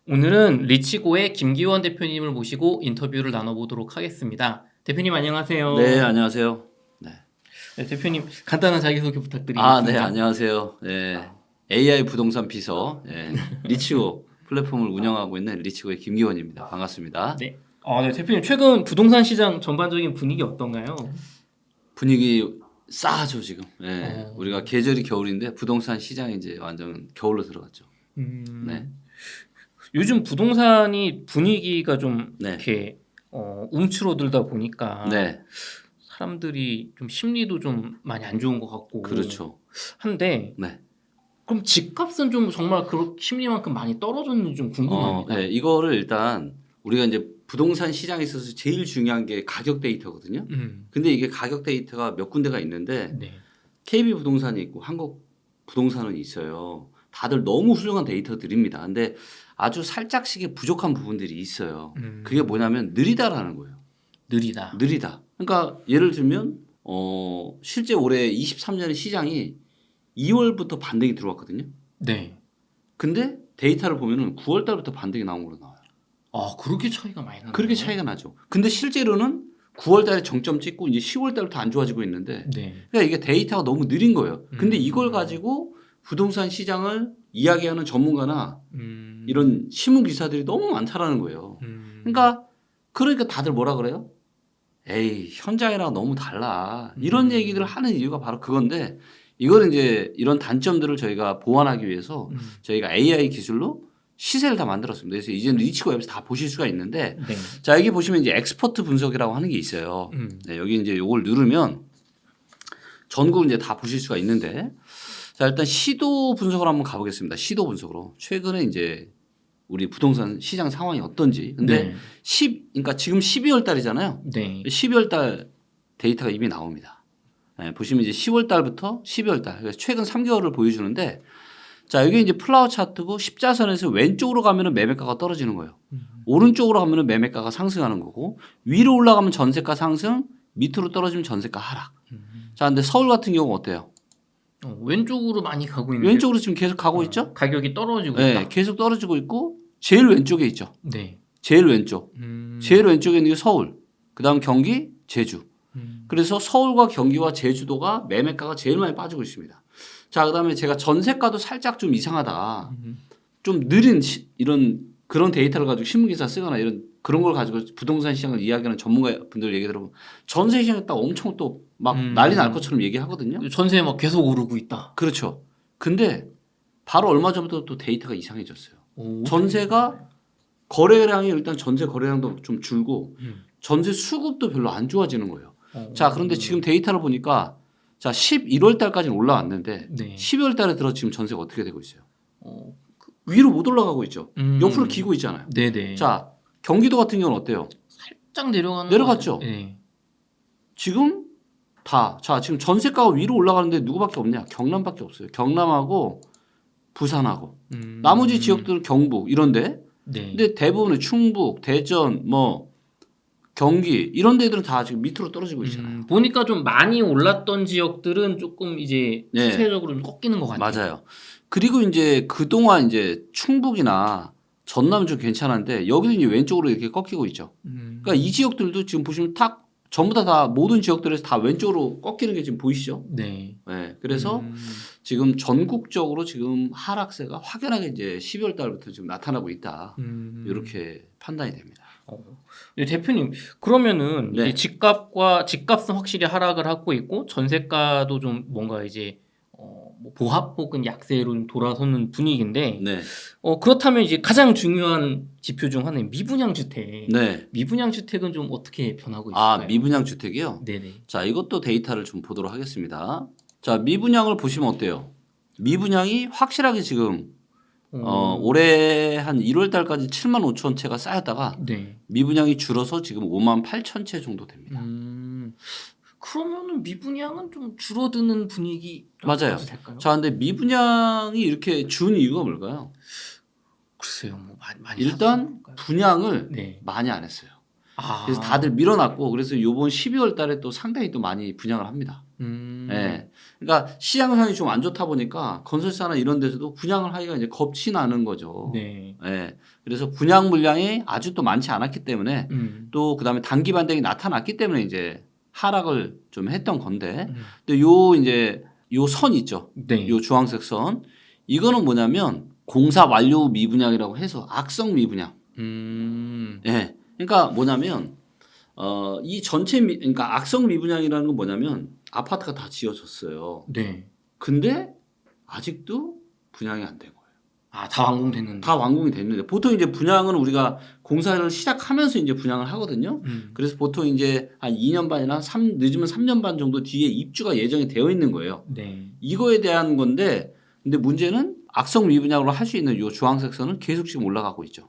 오늘은 리치고의 김기원 대표님을 모시고 인터뷰를 나눠보도록 하겠습니다. 대표님 안녕하세요. 네, 안녕하세요. 네. 네, 대표님 간단한 자기소개 네, 부탁드리겠습니다. 안녕하세요. 네, AI 부동산 비서 리치고 플랫폼을 운영하고 있는 리치고의 김기원입니다. 반갑습니다. 네. 네, 대표님 최근 부동산 시장 전반적인 분위기 어떤가요? 분위기 싸하죠 지금. 네, 우리가 계절이 겨울인데 부동산 시장이 이제 완전 겨울로 들어갔죠. 네. 요즘 부동산이 분위기가 좀 네. 이렇게 움츠러들다 보니까 네, 사람들이 좀 심리도 좀 많이 안 좋은 것 같고 그렇죠. 한데 네. 그럼 집값은 좀 정말 그 심리만큼 많이 떨어졌는지 좀 궁금합니다. 네, 이거를 일단 우리가 이제 부동산 시장에 있어서 제일 중요한 게 가격 데이터거든요. 근데 이게 가격 데이터가 몇 군데가 있는데 네. KB 부동산이 있고 한국 부동산은 있어요. 다들 너무 훌륭한 데이터들입니다. 근데 아주 살짝씩의 부족한 부분들이 있어요. 그게 뭐냐면 느리다라는 거예요. 느리다. 느리다. 그러니까 예를 들면 실제 올해 23년의 시장이 2월부터 반등이 들어왔거든요. 네. 근데 데이터를 보면은 9월 달부터 반등이 나온 걸로 나와요. 그렇게 차이가 많이 나요. 그렇게 차이가 나죠. 근데 실제로는 9월 달에 정점 찍고 이제 10월 달부터 안 좋아지고 있는데 네. 그러니까 이게 데이터가 너무 느린 거예요. 근데 이걸 가지고 부동산 시장을 이야기하는 전문가나 이런 신문 기사들이 너무 많다라는 거예요. 그러니까 다들 뭐라 그래요? 에이, 현장이랑 너무 달라. 이런 얘기들을 하는 이유가 바로 그건데 이거는 이제 이런 단점들을 저희가 보완하기 위해서 저희가 AI 기술로 시세를 다 만들었습니다. 그래서 이제는 리치고 앱에서 다 보실 수가 있는데 네. 자, 여기 보시면 이제 엑스퍼트 분석이라고 하는 게 있어요. 네, 여기 이제 요걸 누르면 전국을 이제 다 보실 수가 있는데 자, 일단 시도 분석을 한번 가보겠습니다. 시도 분석으로. 최근에 이제 우리 부동산 시장 상황이 어떤지. 근데 네. 그러니까 지금 12월 달이잖아요. 네. 12월 달 데이터가 이미 나옵니다. 네, 보시면 이제 10월 달부터 12월 달. 그래서 최근 3개월을 보여주는데 자, 여기 이제 플라워 차트고 십자선에서 왼쪽으로 가면은 매매가가 떨어지는 거예요. 오른쪽으로 가면은 매매가가 상승하는 거고 위로 올라가면 전세가 상승, 밑으로 떨어지면 전세가 하락. 자, 근데 서울 같은 경우는 어때요? 왼쪽으로 많이 가고 있는데 왼쪽으로 지금 계속 가고 있죠? 가격이 떨어지고 네, 있다. 계속 떨어지고 있고 제일 왼쪽에 있죠. 네. 제일 왼쪽. 제일 왼쪽에 있는 게 서울. 그다음 경기, 제주. 그래서 서울과 경기와 제주도가 매매가가 제일 많이 빠지고 있습니다. 자, 그다음에 제가 전세가도 살짝 좀 이상하다. 좀 느린 이런 그런 데이터를 가지고 신문기사 쓰거나 이런 그런 걸 가지고 부동산 시장을 이야기하는 전문가분들 얘기 들어보면 전세 시장이 딱 엄청 또 막 난리 날 것처럼 얘기하거든요. 전세 막 계속 오르고 있다. 그렇죠. 근데 바로 얼마 전부터 또 데이터가 이상해졌어요. 전세가 거래량이 일단 전세 거래량도 좀 줄고 전세 수급도 별로 안 좋아지는 거예요. 자, 그런데 지금 데이터를 보니까 자, 11월 달까지는 올라왔는데 네. 12월 달에 들어 지금 전세가 어떻게 되고 있어요? 위로 못 올라가고 있죠. 옆으로 기고 있잖아요. 네네. 자, 경기도 같은 경우는 어때요? 살짝 내려가는 내려갔죠. 네. 지금 자, 지금 전세가가 위로 올라가는데 누구밖에 없냐? 경남밖에 없어요. 경남하고 부산하고 나머지 지역들은 경북 이런데 네. 근데 대부분은 충북, 대전, 뭐 경기 이런 데들은 다 지금 밑으로 떨어지고 있잖아요. 보니까 좀 많이 올랐던 지역들은 조금 이제 네. 추세적으로 좀 꺾이는 것 같아요. 맞아요. 그리고 이제 그동안 이제 충북이나 전남은 좀 괜찮은데 여기도 이제 왼쪽으로 이렇게 꺾이고 있죠. 그러니까 이 지역들도 지금 보시면 딱 전부 다 모든 지역들에서 다 왼쪽으로 꺾이는 게 지금 보이시죠? 네. 네. 그래서 지금 전국적으로 지금 하락세가 확연하게 이제 12월 달부터 지금 나타나고 있다. 이렇게 판단이 됩니다. 네, 대표님 그러면은 네. 이제 집값은 확실히 하락을 하고 있고 전세가도 좀 뭔가 이제 뭐 보합 혹은 약세로 좀 돌아서는 분위기인데 네. 그렇다면 이제 가장 중요한 지표 중 하나인 미분양 주택. 네. 미분양 주택은 좀 어떻게 변하고 있을까요? 미분양 주택이요? 네네. 자, 이것도 데이터를 좀 보도록 하겠습니다. 자, 미분양을 보시면 어때요? 미분양이 확실하게 지금 올해 한 1월 달까지 7만 5천 채가 쌓였다가 네. 미분양이 줄어서 지금 5만 8천 채 정도 됩니다. 그러면은 미분양은 좀 줄어드는 분위기 맞아요. 될까요? 자, 근데 미분양이 이렇게 준 이유가 뭘까요? 글쎄요, 뭐 많이 일단 샀을까요? 분양을 네. 많이 안 했어요. 그래서 다들 밀어놨고 그래서 이번 12월 달에 또 상당히 또 많이 분양을 합니다. 네. 그러니까 시장 상황이 좀 안 좋다 보니까 건설사나 이런 데서도 분양을 하기가 이제 겁이 나는 거죠. 네. 예. 그래서 분양 물량이 아주 또 많지 않았기 때문에 또 그다음에 단기 반등이 나타났기 때문에 이제 하락을 좀 했던 건데, 근데 이제 요 선 있죠. 네. 요 주황색 선 이거는 뭐냐면 공사 완료 미분양이라고 해서 악성 미분양. 예. 그러니까 뭐냐면 이 전체 그러니까 악성 미분양이라는 건 뭐냐면 아파트가 다 지어졌어요. 네. 근데 아직도 분양이 안 된 거예요. 아, 다 완공됐는데. 다 완공이 됐는데 보통 이제 분양은 우리가 공사를 시작하면서 이제 분양을 하거든요. 그래서 보통 이제 한 2년 반이나 늦으면 3년 반 정도 뒤에 입주가 예정이 되어 있는 거예요. 네. 이거에 대한 건데 근데 문제는 악성 미분양으로 할 수 있는 요 주황색 선은 계속 지금 올라가고 있죠.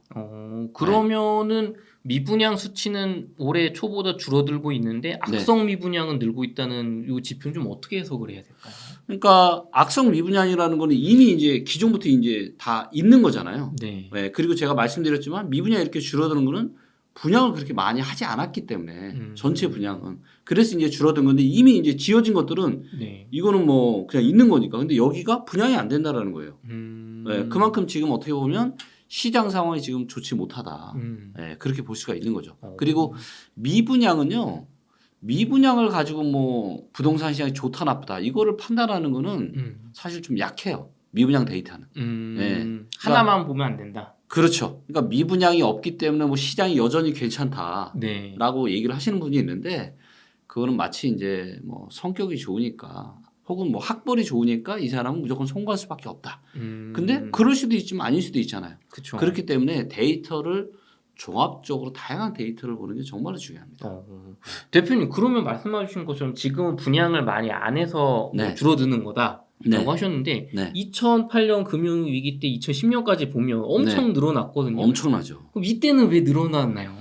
그러면은 미분양 수치는 올해 초보다 줄어들고 있는데 악성 미분양은 늘고 있다는 요 지표는 좀 어떻게 해석을 해야 될까요? 그러니까 악성 미분양이라는 거는 이미 이제 기존부터 이제 다 있는 거잖아요. 네. 네. 그리고 제가 말씀드렸지만 미분양 이렇게 줄어드는 거는 분양을 그렇게 많이 하지 않았기 때문에 전체 분양은 그래서 이제 줄어든 건데 이미 이제 지어진 것들은 네. 이거는 뭐 그냥 있는 거니까 근데 여기가 분양이 안 된다라는 거예요. 네. 그만큼 지금 어떻게 보면 시장 상황이 지금 좋지 못하다. 네. 그렇게 볼 수가 있는 거죠. 그리고 미분양은요. 미분양을 가지고 뭐 부동산 시장이 좋다 나쁘다 이거를 판단하는 거는 사실 좀 약해요. 미분양 데이터는. 네. 하나만 보면 안 된다. 그렇죠. 그러니까 미분양이 없기 때문에 뭐 시장이 여전히 괜찮다라고 네. 얘기를 하시는 분이 있는데 그거는 마치 이제 뭐 성격이 좋으니까 혹은 뭐 학벌이 좋으니까 이 사람은 무조건 송구할 수밖에 없다. 근데 그럴 수도 있지만 아닐 수도 있잖아요. 그쵸. 그렇기 때문에 데이터를 종합적으로 다양한 데이터를 보는 게 정말로 중요합니다. 대표님 그러면 말씀해 주신 것처럼 지금은 분양을 많이 안 해서 네. 뭐 줄어드는 거다 네. 라고 하셨는데 네. 2008년 금융위기 때 2010년까지 보면 엄청 늘어났거든요. 엄청나죠. 그럼 이때는 왜 늘어났나요?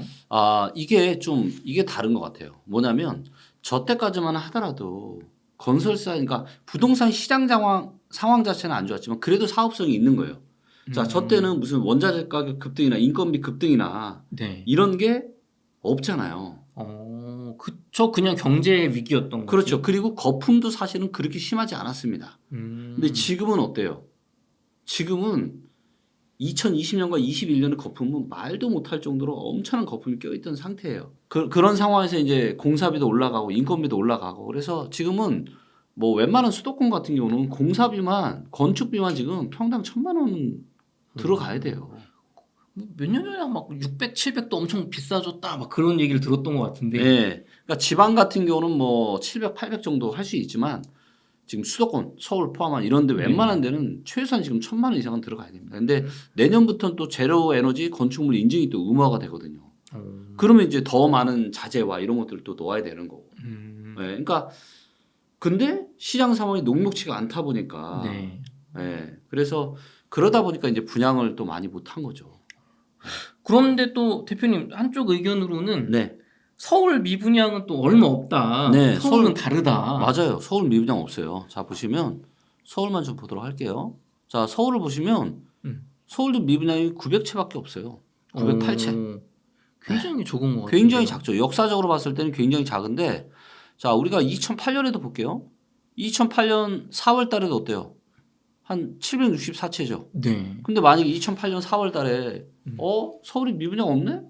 이게 다른 것 같아요. 뭐냐면 저 때까지만 하더라도 건설사 그러니까 부동산 시장 상황 자체는 안 좋았지만 그래도 사업성이 있는 거예요. 자, 저 때는 무슨 원자재 가격 급등이나 인건비 급등이나 네. 이런 게 없잖아요. 그쵸. 그냥 경제 위기였던 거죠. 그렇죠. 그리고 거품도 사실은 그렇게 심하지 않았습니다. 근데 지금은 어때요? 지금은 2020년과 21년의 거품은 말도 못할 정도로 엄청난 거품이 껴있던 상태예요. 그런 상황에서 이제 공사비도 올라가고 인건비도 올라가고 그래서 지금은 뭐 웬만한 수도권 같은 경우는 공사비만 건축비만 지금 평당 1,000만 원 들어가야 돼요. 몇 년 전에 막 600, 700도 엄청 비싸졌다 막 그런 얘기를 들었던 것 같은데. 네. 그러니까 지방 같은 경우는 뭐 700, 800 정도 할 수 있지만 지금 수도권, 서울 포함한 이런 데 웬만한 데는 최소한 지금 1,000만 원 이상은 들어가야 됩니다. 근데 내년부터는 또 제로 에너지 건축물 인증이 또 의무화가 되거든요. 그러면 이제 더 많은 자재와 이런 것들을 또 넣어야 되는 거고. 네. 그러니까 근데 시장 상황이 녹록치가 않다 보니까 네. 네. 그래서 그러다 보니까 이제 분양을 또 많이 못 한 거죠. 그런데 또 대표님 한쪽 의견으로는 네. 서울 미분양은 또 얼마 없다. 네, 서울은 다르다. 맞아요. 서울 미분양 없어요. 자, 보시면 서울만 좀 보도록 할게요. 자, 서울을 보시면 서울도 미분양이 900채밖에 없어요. 908채. 굉장히 적은 것 같아요. 굉장히 작죠. 역사적으로 봤을 때는 굉장히 작은데 자, 우리가 2008년에도 볼게요. 2008년 4월 달에도 어때요? 한 764채죠. 네. 근데 만약에 2008년 4월 달에 서울이 미분양 없네?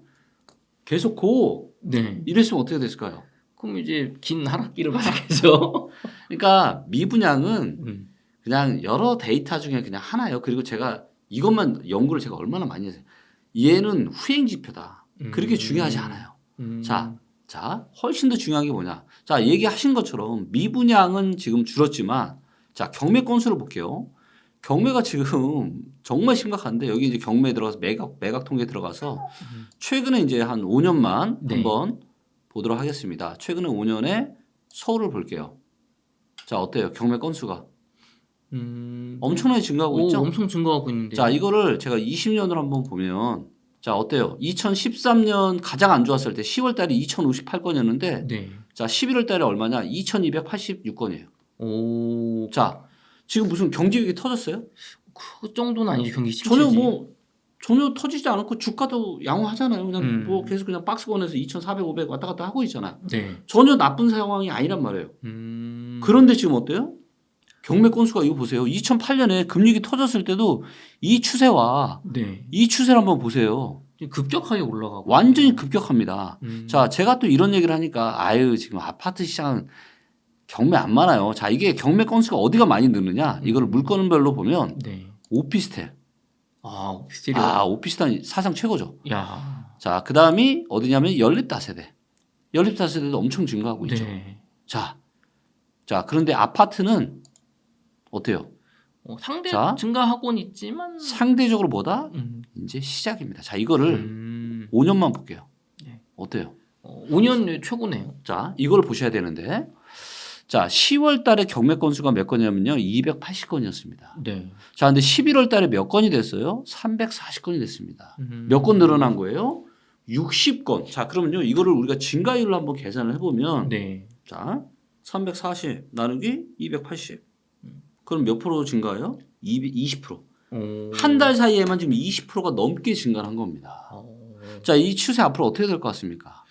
계속 고 네. 이랬으면 어떻게 됐을까요? 그럼 이제 긴 하락기를 맞았겠죠. 그러니까 미분양은 그냥 여러 데이터 중에 그냥 하나예요. 그리고 제가 이것만 연구를 제가 얼마나 많이 했어요. 얘는 후행 지표다. 그렇게 중요하지 않아요. 자, 훨씬 더 중요한 게 뭐냐? 자, 얘기하신 것처럼 미분양은 지금 줄었지만 자, 경매 건수를 볼게요. 경매가 지금 정말 심각한데 여기 이제 경매에 들어가서 매각 통계에 들어가서 최근에 이제 한 5년만 네. 한번 보도록 하겠습니다. 최근에 5년에 서울을 볼게요. 자, 어때요? 경매 건수가 엄청나게 증가하고 있죠? 엄청 증가하고 있는데. 자, 이거를 제가 20년으로 한번 보면 자, 어때요? 2013년 가장 안 좋았을 때 10월 달에 2058건이었는데 네. 자, 11월 달에 얼마냐? 2286건이에요. 오. 자, 지금 무슨 경제 위기 터졌어요? 그 정도는 아니죠. 경기 침체지. 전혀 터지지 않았고 주가도 양호하잖아요. 그냥 뭐 계속 그냥 박스권에서 2,400, 500 왔다 갔다 하고 있잖아요. 네. 전혀 나쁜 상황이 아니란 말이에요. 그런데 지금 어때요? 경매 건수가 이거 보세요. 2008년에 금융위기 터졌을 때도 이 추세와 네. 이 추세를 한번 보세요. 급격하게 올라가고 완전히 급격합니다. 음. 자, 제가 또 이런 얘기를 하니까 아유 지금 아파트 시장 경매 안 많아요. 자, 이게 경매 건수가 어디가 많이 느느냐? 이거를 물건별로 보면 네. 오피스텔. 오피스텔이 오피스텔 사상 최고죠. 야. 자, 그다음이 어디냐면 연립다세대. 연립다세대도 엄청 증가하고 있죠. 네. 자, 그런데 아파트는 어때요? 상대 자, 증가하고는 있지만 상대적으로 뭐다? 이제 시작입니다. 자, 이거를 5년만 볼게요. 네. 어때요? 5년 최고네요. 자, 이걸 보셔야 되는데, 자, 10월 달에 경매 건수가 몇 건이냐면요, 280건이었습니다. 네. 자, 근데 11월 달에 몇 건이 됐어요? 340건이 됐습니다. 몇 건 늘어난 거예요? 60건. 자, 그러면요, 이거를 우리가 증가율로 한번 계산을 해보면, 네. 자, 340 나누기 280. 그럼 몇 프로 증가해요? 20%. 한 달 사이에만 지금 20%가 넘게 증가한 겁니다. 자, 이 추세 앞으로 어떻게 될 것 같습니까?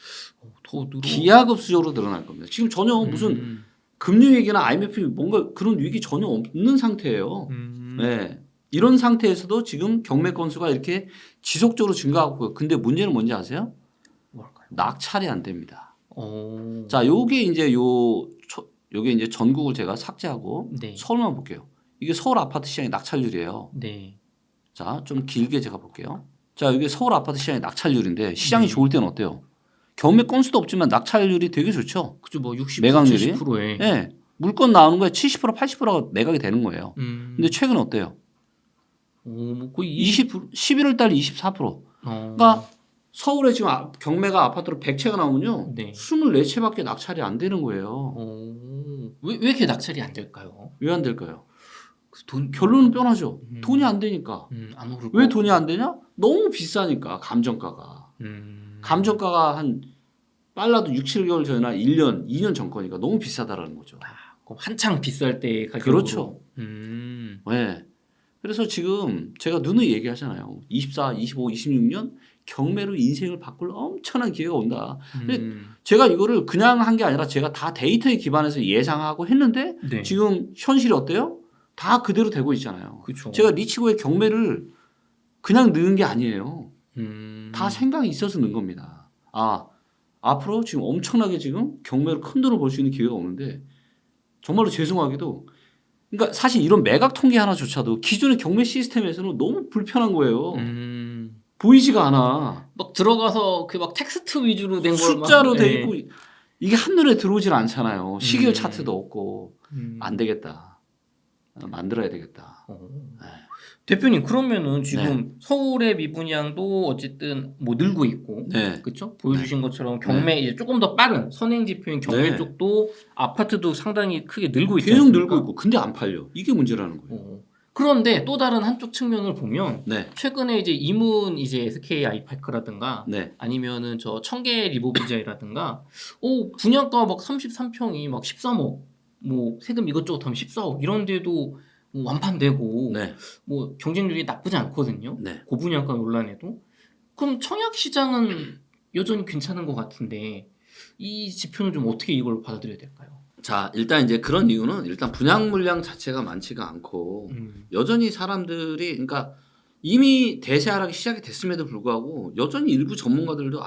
더 늘어. 기하급수적으로 늘어날 겁니다. 지금 전혀 무슨 금융 위기나 IMF 뭔가 그런 위기 전혀 없는 상태예요. 네. 이런 상태에서도 지금 경매 건수가 이렇게 지속적으로 증가하고 있고요. 근데 문제는 뭔지 아세요? 뭘까요? 낙찰이 안 됩니다. 자, 요게 이제 전국을 제가 삭제하고 네. 서울만 볼게요. 이게 서울 아파트 시장의 낙찰률이에요. 네. 자, 좀 길게 제가 볼게요. 자, 이게 서울 아파트 시장의 낙찰률인데 시장이 좋을 때는 어때요? 경매 건수도 없지만 낙찰률이 되게 좋죠. 그죠, 뭐 60, 매각률이. 70%에. 네. 물건 나오는 거에 70% 80%가 매각이 되는 거예요. 근데 최근 어때요? 뭐 거의 11월 달 24%. 그러니까 서울에 지금 경매가 아파트로 100채가 나오면요. 네. 24채밖에 낙찰이 안 되는 거예요. 왜 이렇게 낙찰이 안 될까요? 왜 안 될까요? 돈 결론은 뻔하죠. 돈이 안 되니까. 안 오를 왜 돈이 안 되냐? 너무 비싸니까 감정가가. 감정가가 한 빨라도 6, 7개월 전이나 1년, 2년 전 거니까 너무 비싸다라는 거죠. 그럼 한창 비쌀 때 가격으로. 그렇죠. 네. 그래서 지금 제가 누누이 얘기하잖아요. 24, 25, 26년 경매로 인생을 바꿀 엄청난 기회가 온다. 근데 제가 이거를 그냥 한 게 아니라 제가 다 데이터에 기반해서 예상하고 했는데 네. 지금 현실이 어때요? 다 그대로 되고 있잖아요. 그렇죠. 제가 리치고의 경매를 그냥 넣은 게 아니에요. 다 생각이 있어서 넣은 겁니다. 앞으로 지금 엄청나게 지금 경매로 큰 돈을 벌 수 있는 기회가 오는데 정말로 죄송하게도 그러니까 사실 이런 매각 통계 하나조차도 기존의 경매 시스템에서는 너무 불편한 거예요. 보이지가 않아. 막 들어가서 그 막 텍스트 위주로 된 걸 숫자로 막, 돼 네. 있고 이게 한눈에 들어오질 않잖아요. 시계열 차트도 없고 안 되겠다. 만들어야 되겠다. 대표님 그러면은 지금 서울의 미분양도 어쨌든 뭐 늘고 있고, 네. 그렇죠? 보여주신 것처럼 경매 이제 조금 더 빠른 선행 지표인 경매 네. 쪽도 아파트도 상당히 크게 늘고 있지 계속 않습니까? 늘고 있고 근데 안 팔려. 이게 문제라는 거예요. 그런데 또 다른 한쪽 측면을 보면 네. 최근에 이제 이문 이제 SK 아이파크라든가 네. 아니면은 저 청계 리버비자이라든가 분양가 막 33평이 막 13억 뭐 세금 이것저것 하면 14억 이런데도 뭐 완판되고 네. 뭐 경쟁률이 나쁘지 않거든요. 네. 고분양가 논란에도. 그럼 청약 시장은 여전히 괜찮은 것 같은데 이 지표는 좀 어떻게 이걸 받아들여야 될까요? 자, 일단 이제 그런 이유는 일단 분양 물량 자체가 많지가 않고 여전히 사람들이 그러니까 이미 대세 하락이 시작이 됐음에도 불구하고 여전히 일부 전문가들도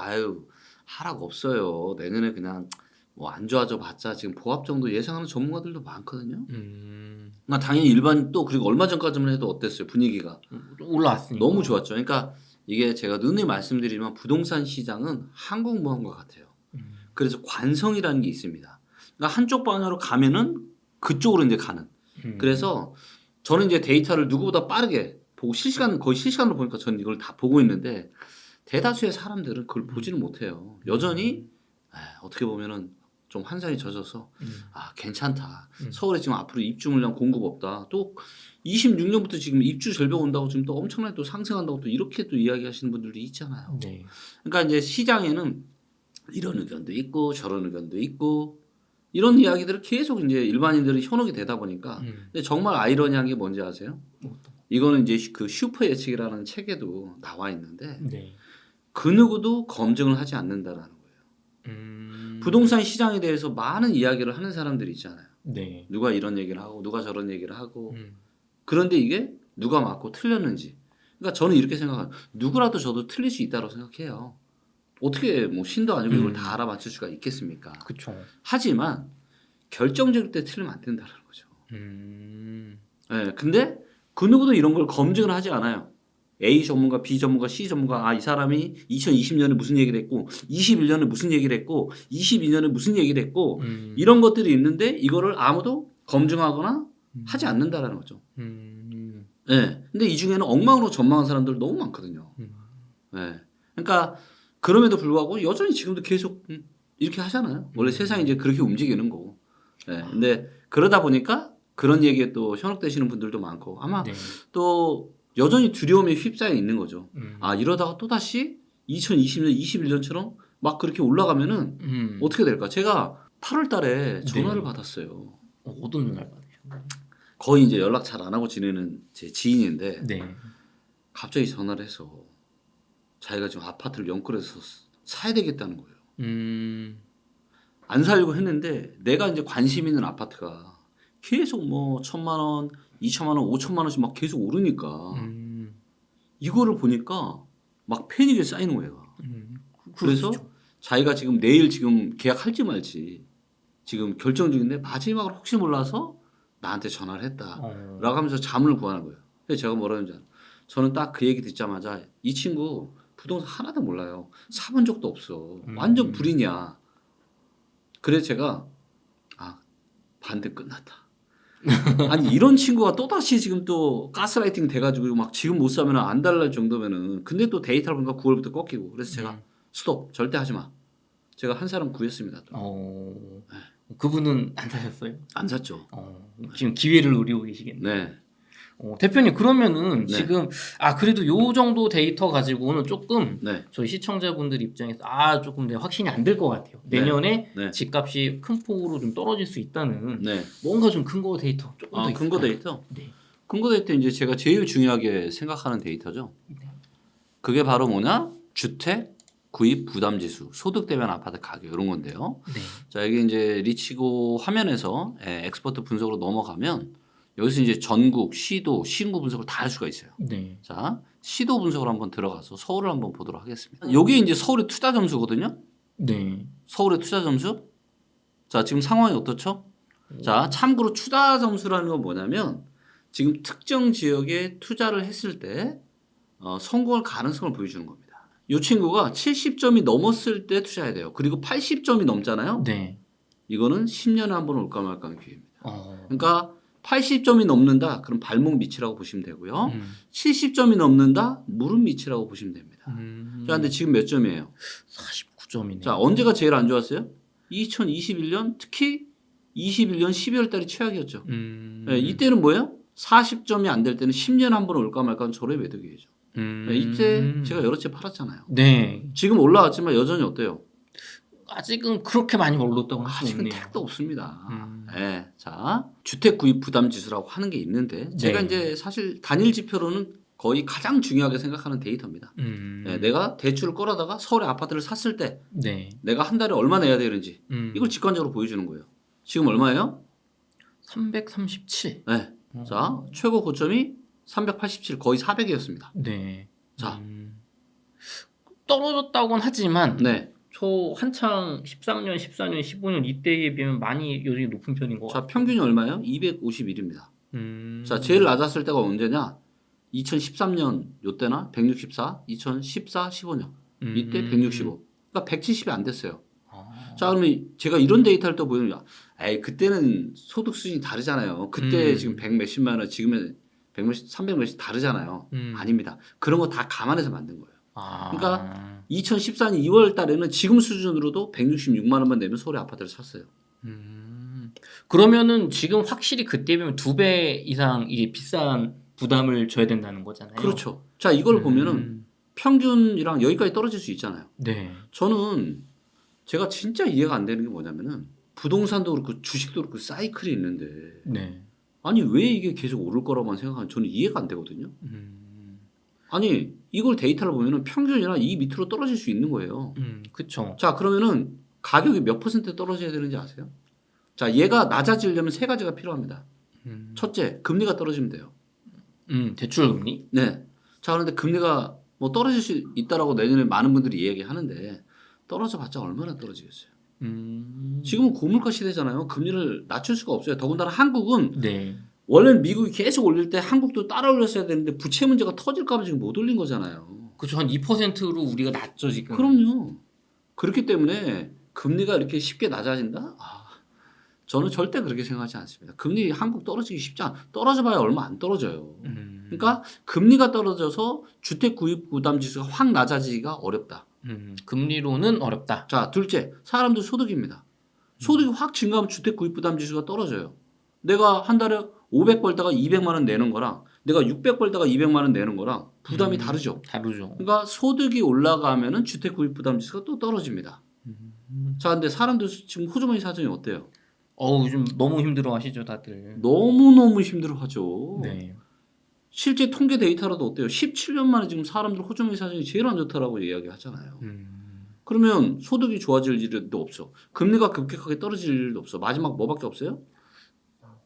하락 없어요. 내년에 그냥 뭐 안 좋아져 봤자 지금 보합 정도 예상하는 전문가들도 많거든요. 그러니까 당연히 일반 또 그리고 얼마 전까지만 해도 어땠어요? 분위기가 올라왔으니까. 너무 좋았죠. 그러니까 이게 제가 누누이 말씀드리지만 부동산 시장은 한국 모험과 같아요. 그래서 관성이라는 게 있습니다. 그러니까 한쪽 방향으로 가면은 그쪽으로 이제 가는. 그래서 저는 이제 데이터를 누구보다 빠르게 보고 거의 실시간으로 보니까 저는 이걸 다 보고 있는데 대다수의 사람들은 그걸 보지는 못해요. 여전히 어떻게 보면은 좀 한산이 젖어서 괜찮다. 서울에 지금 앞으로 입주 물량 공급 없다. 또 26년부터 지금 입주 절벽 온다고 지금 또 엄청나게 또 상승한다고 또 이렇게 또 이야기하시는 분들도 있잖아요. 네. 그러니까 이제 시장에는 이런 의견도 있고 저런 의견도 있고 이런 이야기들을 계속 이제 일반인들이 현혹이 되다 보니까 근데 정말 아이러니한 게 뭔지 아세요? 이거는 이제 그 슈퍼 예측이라는 책에도 나와 있는데 네. 그 누구도 검증을 하지 않는다라는 거예요. 부동산 시장에 대해서 많은 이야기를 하는 사람들이 있잖아요. 네. 누가 이런 얘기를 하고 누가 저런 얘기를 하고 그런데 이게 누가 맞고 틀렸는지. 그러니까 저는 이렇게 생각해요. 누구라도 저도 틀릴 수 있다고 생각해요. 어떻게 뭐 신도 아니고 이걸 다 알아맞힐 수가 있겠습니까? 그쵸. 하지만 결정적일 때 틀리면 안 된다는 거죠. 네, 근데 그 누구도 이런 걸 검증을 하지 않아요. A 전문가, B 전문가, C 전문가, 아, 이 사람이 2020년에 무슨 얘기를 했고, 21년에 무슨 얘기를 했고, 22년에 무슨 얘기를 했고, 이런 것들이 있는데 이거를 아무도 검증하거나 하지 않는다라는 거죠. 네, 근데 이 중에는 엉망으로 전망한 사람들 너무 많거든요. 네, 그러니까 그럼에도 불구하고 여전히 지금도 계속 이렇게 하잖아요. 원래 세상이 이제 그렇게 움직이는 거고. 네, 근데 그러다 보니까 그런 얘기에 또 현혹되시는 분들도 많고 아마 네. 또 여전히 두려움에 휩싸여 있는 거죠. 아, 이러다가 또다시 2020년, 21년처럼 막 그렇게 올라가면은 어떻게 될까? 제가 8월 달에 전화를 네. 받았어요. 어떤 전화를 받으셨나요? 거의 이제 연락 잘 안 하고 지내는 제 지인인데 네. 갑자기 전화를 해서 자기가 지금 아파트를 연끌어서 사야 되겠다는 거예요. 안 살려고 했는데 내가 이제 관심 있는 아파트가 계속 뭐 1,000만 원, 2천만 원, 5천만 원씩 막 계속 오르니까 이거를 보니까 막 패닉에 쌓이는 거예요. 그래서 그렇죠. 자기가 지금 내일 지금 계약할지 말지 지금 결정 중인데 마지막으로 혹시 몰라서 나한테 전화를 했다라고 하면서 자문을 구하는 거예요. 그래서 제가 뭐라 했는지 알아요? 저는 딱 그 얘기 듣자마자 이 친구 부동산 하나도 몰라요. 사본 적도 없어. 완전 불인이야. 그래서 제가 아, 반대 끝났다. 아니 이런 친구가 또다시 지금 또 가스라이팅 돼가지고 막 지금 못 사면 안 달랄 정도면은 근데 또 데이터를 보니까 9월부터 꺾이고 그래서 제가 스톱 절대 하지 마. 제가 한 사람 구했습니다. 또. 그분은 안 사셨어요? 안 샀죠. 지금 기회를 노리고 계시겠네요. 네. 대표님 그러면은 네. 지금 그래도 요 정도 데이터 가지고는 조금 네. 저희 시청자분들 입장에서 조금 확신이 안 들 것 같아요. 네. 내년에 네. 집값이 큰 폭으로 좀 떨어질 수 있다는 네. 뭔가 좀 근거 데이터 조금 더 있을까요? 근거 데이터. 네. 근거 데이터 이제 제가 제일 중요하게 생각하는 데이터죠. 그게 바로 뭐냐? 주택 구입 부담 지수, 소득 대비한 아파트 가격 이런 건데요. 네. 자, 이게 이제 리치고 화면에서 엑스퍼트 분석으로 넘어가면 여기서 이제 전국, 시도, 시군구 분석을 다 할 수가 있어요. 네. 자, 시도 분석을 한번 들어가서 서울을 한번 보도록 하겠습니다. 이게 이제 서울의 투자 점수거든요. 네. 서울의 투자 점수. 자, 지금 상황이 어떻죠? 자, 참고로 투자 점수라는 건 뭐냐면 지금 특정 지역에 투자를 했을 때 성공할 가능성을 보여주는 겁니다. 이 친구가 70점이 넘었을 때 투자해야 돼요. 그리고 80점이 넘잖아요. 네. 이거는 10년에 한 번 올까 말까 하는 기회입니다. 어. 그러니까 80점이 넘는다. 그럼 발목 밑이라고 보시면 되고요. 70점이 넘는다. 무릎 밑이라고 보시면 됩니다. 자, 근데 지금 몇 점이에요? 49점이네요. 자, 언제가 제일 안 좋았어요? 2021년 특히 21년 12월 달이 최악이었죠. 네, 이때는 뭐예요? 40점이 안 될 때는 10년에 한 번 올까 말까 하는 절호의 매도기회죠. 네, 이때 제가 여러 채 팔았잖아요. 네. 지금 올라왔지만 여전히 어때요? 아직은 그렇게 많이 올랐다고 할 수 아직은 없네요. 택도 없습니다. 네, 자, 주택 구입 부담 지수라고 하는 게 있는데 제가 네. 이제 사실 단일 지표로는 거의 가장 중요하게 생각하는 데이터입니다. 네, 내가 대출을 끌어다가 서울에 아파트를 샀을 때 네. 내가 한 달에 얼마 내야 되는지 이걸 직관적으로 보여주는 거예요. 지금 얼마예요? 337. 네. 자, 최고 고점이 387 거의 400이었습니다. 네. 자, 떨어졌다고는 하지만 네. 저 한창 13년, 14년, 15년 이때에 비하면 많이 여전히 높은 편인 것 자, 같아요. 평균이 얼마예요? 251입니다. 자, 제일 낮았을 때가 언제냐? 2013년 요때나 164, 2014, 15년 이때 165. 그러니까 170이 안 됐어요. 자, 그러면 제가 이런 데이터를 또 보여주면 그때는 소득 수준이 다르잖아요. 그때 지금 100 몇십만 원, 지금은 100 몇십, 300 몇십 다르잖아요. 아닙니다. 그런 거 다 감안해서 만든 거예요. 그러니까 2014년 2월 달에는 지금 수준으로도 166만 원만 내면 서울에 아파트를 샀어요. 그러면은 지금 확실히 그때 비하면 2배 이상 이게 비싼 부담을 줘야 된다는 거잖아요. 그렇죠. 자, 이걸 보면은 평균이랑 여기까지 떨어질 수 있잖아요. 네. 저는 제가 진짜 이해가 안 되는 게 뭐냐면은 부동산도 그렇고 주식도 그렇고 사이클이 있는데 네. 아니 왜 이게 계속 오를 거라고만 생각하면 저는 이해가 안 되거든요. 아니 이걸 데이터를 보면은 평균이나 이 밑으로 떨어질 수 있는 거예요. 그렇죠. 자, 그러면은 가격이 몇 퍼센트 떨어져야 되는지 아세요? 자, 얘가 낮아지려면 세 가지가 필요합니다. 첫째, 금리가 떨어지면 돼요. 대출 금리? 네. 자, 그런데 금리가 뭐 떨어질 수 있다라고 내년에 많은 분들이 이야기하는데 떨어져봤자 얼마나 떨어지겠어요. 지금은 고물가 시대잖아요. 금리를 낮출 수가 없어요. 더군다나 한국은 네. 원래는 미국이 계속 올릴 때 한국도 따라 올렸어야 되는데 부채 문제가 터질까 봐 지금 못 올린 거잖아요. 그렇죠. 한 2%로 우리가 낮죠 지금. 그럼요. 그렇기 때문에 금리가 이렇게 쉽게 낮아진다? 저는 절대 그렇게 생각하지 않습니다. 금리 한국 떨어지기 쉽지 않아. 떨어져봐야 얼마 안 떨어져요. 그러니까 금리가 떨어져서 주택 구입 부담 지수가 확 낮아지기가 어렵다. 금리로는 어렵다. 자, 둘째, 사람들 소득입니다. 소득이 확 증가하면 주택 구입 부담 지수가 떨어져요. 내가 한 달에 500 벌다가 200만 원 내는 거랑 내가 600 벌다가 200만 원 내는 거랑 부담이 다르죠. 다르죠. 그러니까 소득이 올라가면은 주택 구입 부담 지수가 또 떨어집니다. 자, 근데 사람들 지금 호주머니 사정이 어때요? 요즘 너무 힘들어하시죠 다들. 너무너무 힘들어하죠. 네. 실제 통계 데이터라도 어때요? 17년 만에 지금 사람들 호주머니 사정이 제일 안 좋다라고 이야기하잖아요. 그러면 소득이 좋아질 일도 없어. 금리가 급격하게 떨어질 일도 없어. 마지막 뭐밖에 없어요?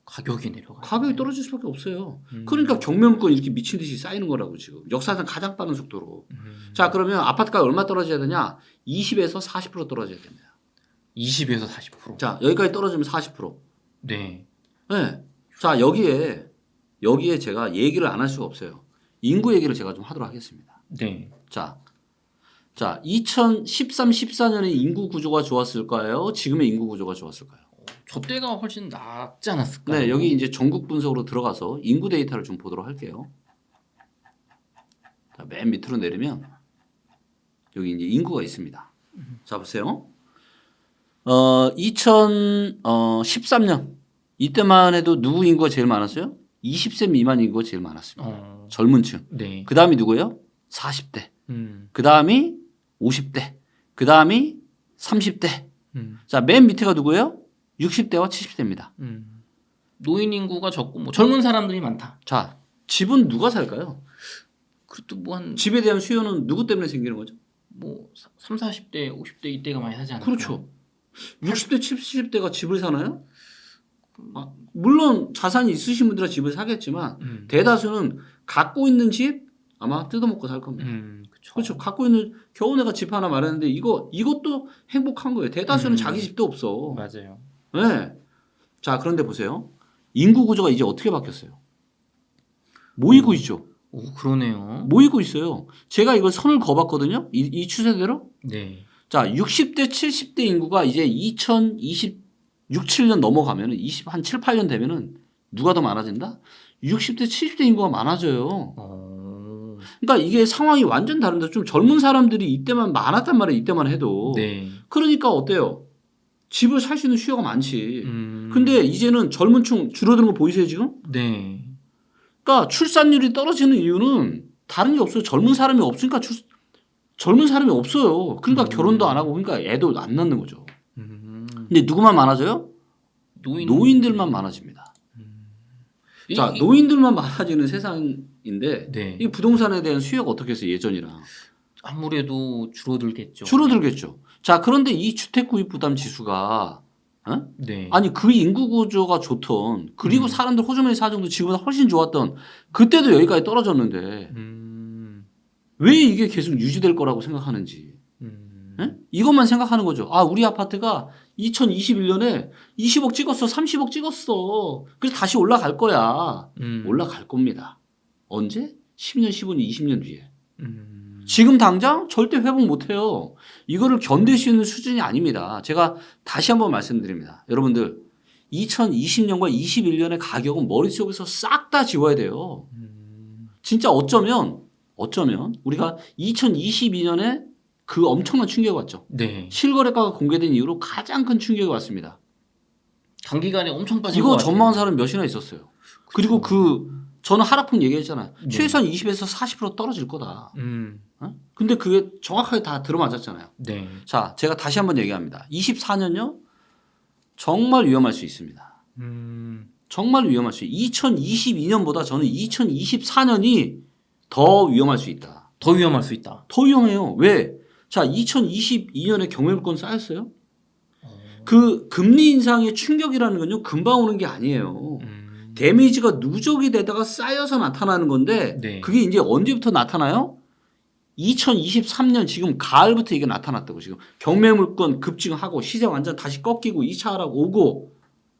가격이 내려가. 가격이 떨어질 수밖에 없어요. 그러니까 경매물건 이렇게 미친 듯이 쌓이는 거라고 지금. 역사상 가장 빠른 속도로. 자, 그러면 아파트가 얼마 떨어져야 되냐? 20에서 40% 떨어져야 됩니다. 20에서 40%. 자, 여기까지 떨어지면 40%. 네. 네. 자, 여기에 제가 얘기를 안 할 수가 없어요. 인구 얘기를 제가 좀 하도록 하겠습니다. 네. 자, 2013, 14년에 인구 구조가 좋았을까요? 지금의 인구 구조가 좋았을까요? 저 때가 훨씬 낫지 않았을까요? 네, 여기 이제 전국 분석으로 들어가서 인구 데이터를 좀 보도록 할게요. 자, 맨 밑으로 내리면 여기 이제 인구가 있습니다. 자, 보세요. 2013년 이때만 해도 누구 인구가 제일 많았어요? 20세 미만 인구가 제일 많았습니다. 젊은 층. 네. 그 다음이 누구예요? 40대. 그 다음이 50대. 그 다음이 30대. 자, 맨 밑에가 누구예요? 60대와 70대입니다. 노인 인구가 적고 뭐 젊은 사람들이 많다. 자, 집은 누가 살까요? 그것도 뭐 한 집에 대한 수요는 누구 때문에 생기는 거죠? 뭐 3, 40대, 50대 이때가 많이 사지 않을까? 그렇죠. 60대, 70대가 집을 사나요? 물론 자산이 있으신 분들은 집을 사겠지만 대다수는 갖고 있는 집 아마 뜯어먹고 살 겁니다. 그렇죠. 갖고 있는 겨우 내가 집 하나 마련했는데 이것도 행복한 거예요. 대다수는 자기 집도 없어. 맞아요. 네. 자, 그런데 보세요. 인구 구조가 이제 어떻게 바뀌었어요? 모이고 있죠. 오, 그러네요. 모이고 있어요. 제가 이걸 선을 그어봤거든요. 이 추세대로. 네. 자, 60대, 70대 인구가 이제 2026, 7년 넘어가면은 한 7, 8년 되면은 누가 더 많아진다? 60대, 70대 인구가 많아져요. 그러니까 이게 상황이 완전 다른데 좀 젊은 사람들이 이때만 많았단 말이에요. 이때만 해도. 네. 그러니까 어때요? 집을 살 수 있는 수요가 많지. 근데 이제는 젊은 층 줄어드는 거 보이세요 지금? 네. 그러니까 출산율이 떨어지는 이유는 다른 게 없어요. 젊은 사람이 없으니까 젊은 사람이 없어요. 그러니까 결혼도 안 하고 그러니까 애도 안 낳는 거죠. 근데 누구만 많아져요? 노인들만 많아집니다. 자, 노인들만 많아지는 세상인데 네. 이 부동산에 대한 수요가 어떻게 해서 예전이랑 아무래도 줄어들겠죠. 줄어들겠죠. 자, 그런데 이 주택 구입 부담 지수가 네. 아니 그 인구 구조가 좋던 그리고 사람들 호주머니 사정도 지금보다 훨씬 좋았던 그때도 여기까지 떨어졌는데 왜 이게 계속 유지될 거라고 생각하는지 이것만 생각하는 거죠. 우리 아파트가 2021년에 20억 찍었어, 30억 찍었어. 그래서 다시 올라갈 거야. 올라갈 겁니다. 언제? 10년, 15년, 20년 뒤에. 지금 당장 절대 회복 못해요. 이거를 견딜 수 있는 수준이 아닙니다. 제가 다시 한번 말씀드립니다. 여러분들 2020년과 21년의 가격은 머릿속에서 싹 다 지워야 돼요. 진짜 어쩌면 우리가 2022년에 그 엄청난 충격이 왔죠. 네. 실거래가가 공개된 이후로 가장 큰 충격이 왔습니다. 단기간에 엄청 빠진 이거 것 같아요. 전망한 사람 몇이나 있었어요. 그리고 저는 하락폭 얘기했잖아요. 네. 최소한 20에서 40% 떨어질 거다. 근데 그게 정확하게 다 들어맞았잖아요. 네. 자, 제가 다시 한번 얘기합니다. 24년요? 정말 위험할 수 있습니다. 정말 위험할 수 있어요. 2022년보다 저는 2024년이 더 위험할 수 있다. 더 위험할 수 있다. 더 위험해요. 왜? 자, 2022년에 경매물건 쌓였어요? 그 금리 인상의 충격이라는 건요 금방 오는 게 아니에요. 데미지가 누적이 되다가 쌓여서 나타나는 건데 네. 그게 이제 언제부터 나타나요? 2023년 지금 가을부터 이게 나타났다고. 지금 경매 물건 급증하고 시세 완전 다시 꺾이고 2차 하락 오고,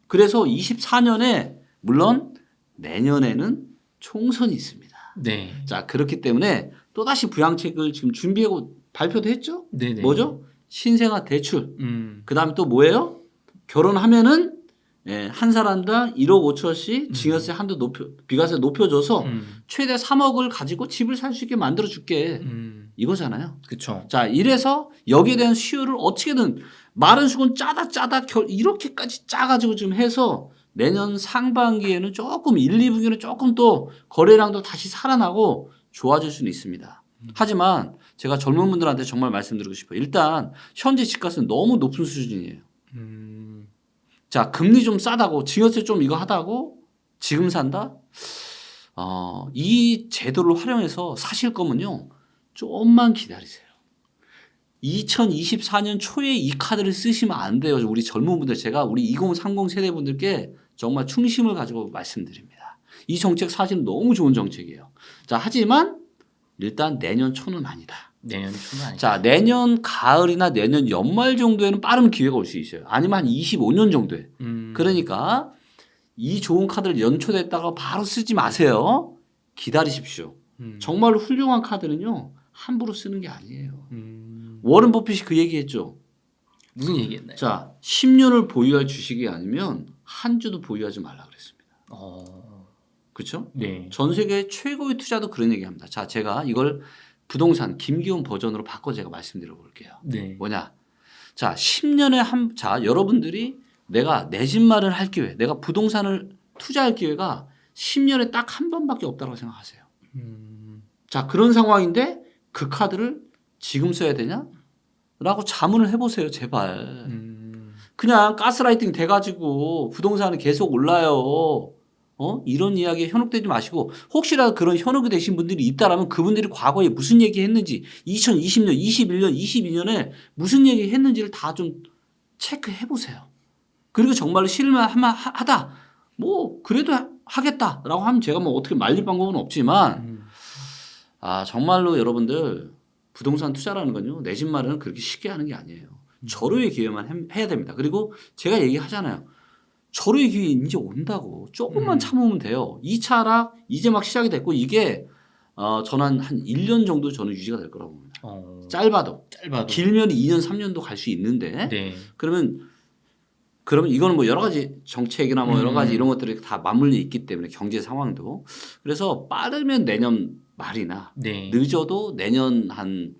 그래서 24년에 물론 내년에는 총선이 있습니다. 네. 자, 그렇기 때문에 또다시 부양책을 지금 준비하고 발표도 했죠. 네네. 뭐죠? 신생아 대출. 음. 그다음에 또 뭐예요? 결혼하면은 한 사람당 1억 5천씩 증여세 한도 비과세 높여줘서 최대 3억을 가지고 집을 살 수 있게 만들어 줄게. 이거잖아요. 그렇죠. 자, 이래서 여기에 대한 수요를 어떻게든 마른 수건 짜다 이렇게까지 짜가지고 좀 해서 내년 상반기에는 조금 1, 2분기는 조금 또 거래량도 다시 살아나고 좋아질 수는 있습니다. 하지만 제가 젊은 분들한테 정말 말씀드리고 싶어요. 일단 현재 집값은 너무 높은 수준이에요. 자, 금리 좀 싸다고 증여세 좀 이거 하다고 지금 산다? 이 제도를 활용해서 사실 거면요 좀만 기다리세요. 2024년 초에 이 카드를 쓰시면 안 돼요. 우리 젊은 분들, 제가 우리 2030 세대분들께 정말 충심을 가지고 말씀드립니다. 이 정책 사실은 너무 좋은 정책이에요. 자, 하지만 일단 내년 초는 아니다. 내년 초는 아니다. 자, 내년 가을이나 내년 연말 정도에는 빠른 기회가 올 수 있어요. 아니면 한 25년 정도에. 그러니까 이 좋은 카드를 연초됐다가 바로 쓰지 마세요. 기다리십시오. 정말로 훌륭한 카드는요 함부로 쓰는 게 아니에요. 워런 버핏이 그 얘기했죠. 무슨 얘기했나요? 자, 10년을 보유할 주식이 아니면 한 주도 보유하지 말라 그랬습니다. 그렇죠? 네. 전 세계 최고의 투자도 그런 얘기합니다. 자, 제가 이걸 부동산 김기훈 버전으로 바꿔 제가 말씀드려 볼게요. 네. 뭐냐? 자, 10년에 자, 여러분들이 내가 내 집 마련할 기회, 내가 부동산을 투자할 기회가 10년에 딱 한 번밖에 없다고 생각하세요. 자, 그런 상황인데 그 카드를 지금 써야 되냐? 라고 자문을 해보세요, 제발. 그냥 가스라이팅 돼가지고 부동산은 계속 올라요. 이런 이야기에 현혹되지 마시고, 혹시라도 그런 현혹이 되신 분들이 있다라면 그분들이 과거에 무슨 얘기 했는지, 2020년, 21년, 22년에 무슨 얘기 했는지를 다 좀 체크해 보세요. 그리고 정말로 실망하다, 뭐 그래도 하겠다라고 하면 제가 뭐 어떻게 말릴 방법은 없지만, 정말로 여러분들 부동산 투자라는 건요 내 집 마련은 그렇게 쉽게 하는 게 아니에요. 절호의 기회만 해야 됩니다. 그리고 제가 얘기하잖아요. 절호의 기회 이제 온다고. 조금만 참으면 돼요. 2차 하락 이제 막 시작이 됐고, 이게 저는 한 1년 정도 저는 유지가 될 거라고 봅니다. 짧아도. 길면 2년 3년도 갈 수 있는데. 네. 그러면 이거는 뭐 여러 가지 정책이나 뭐 여러 가지 이런 것들이 다 맞물려 있기 때문에, 경제 상황도. 그래서 빠르면 내년 말이나 네. 늦어도 내년 한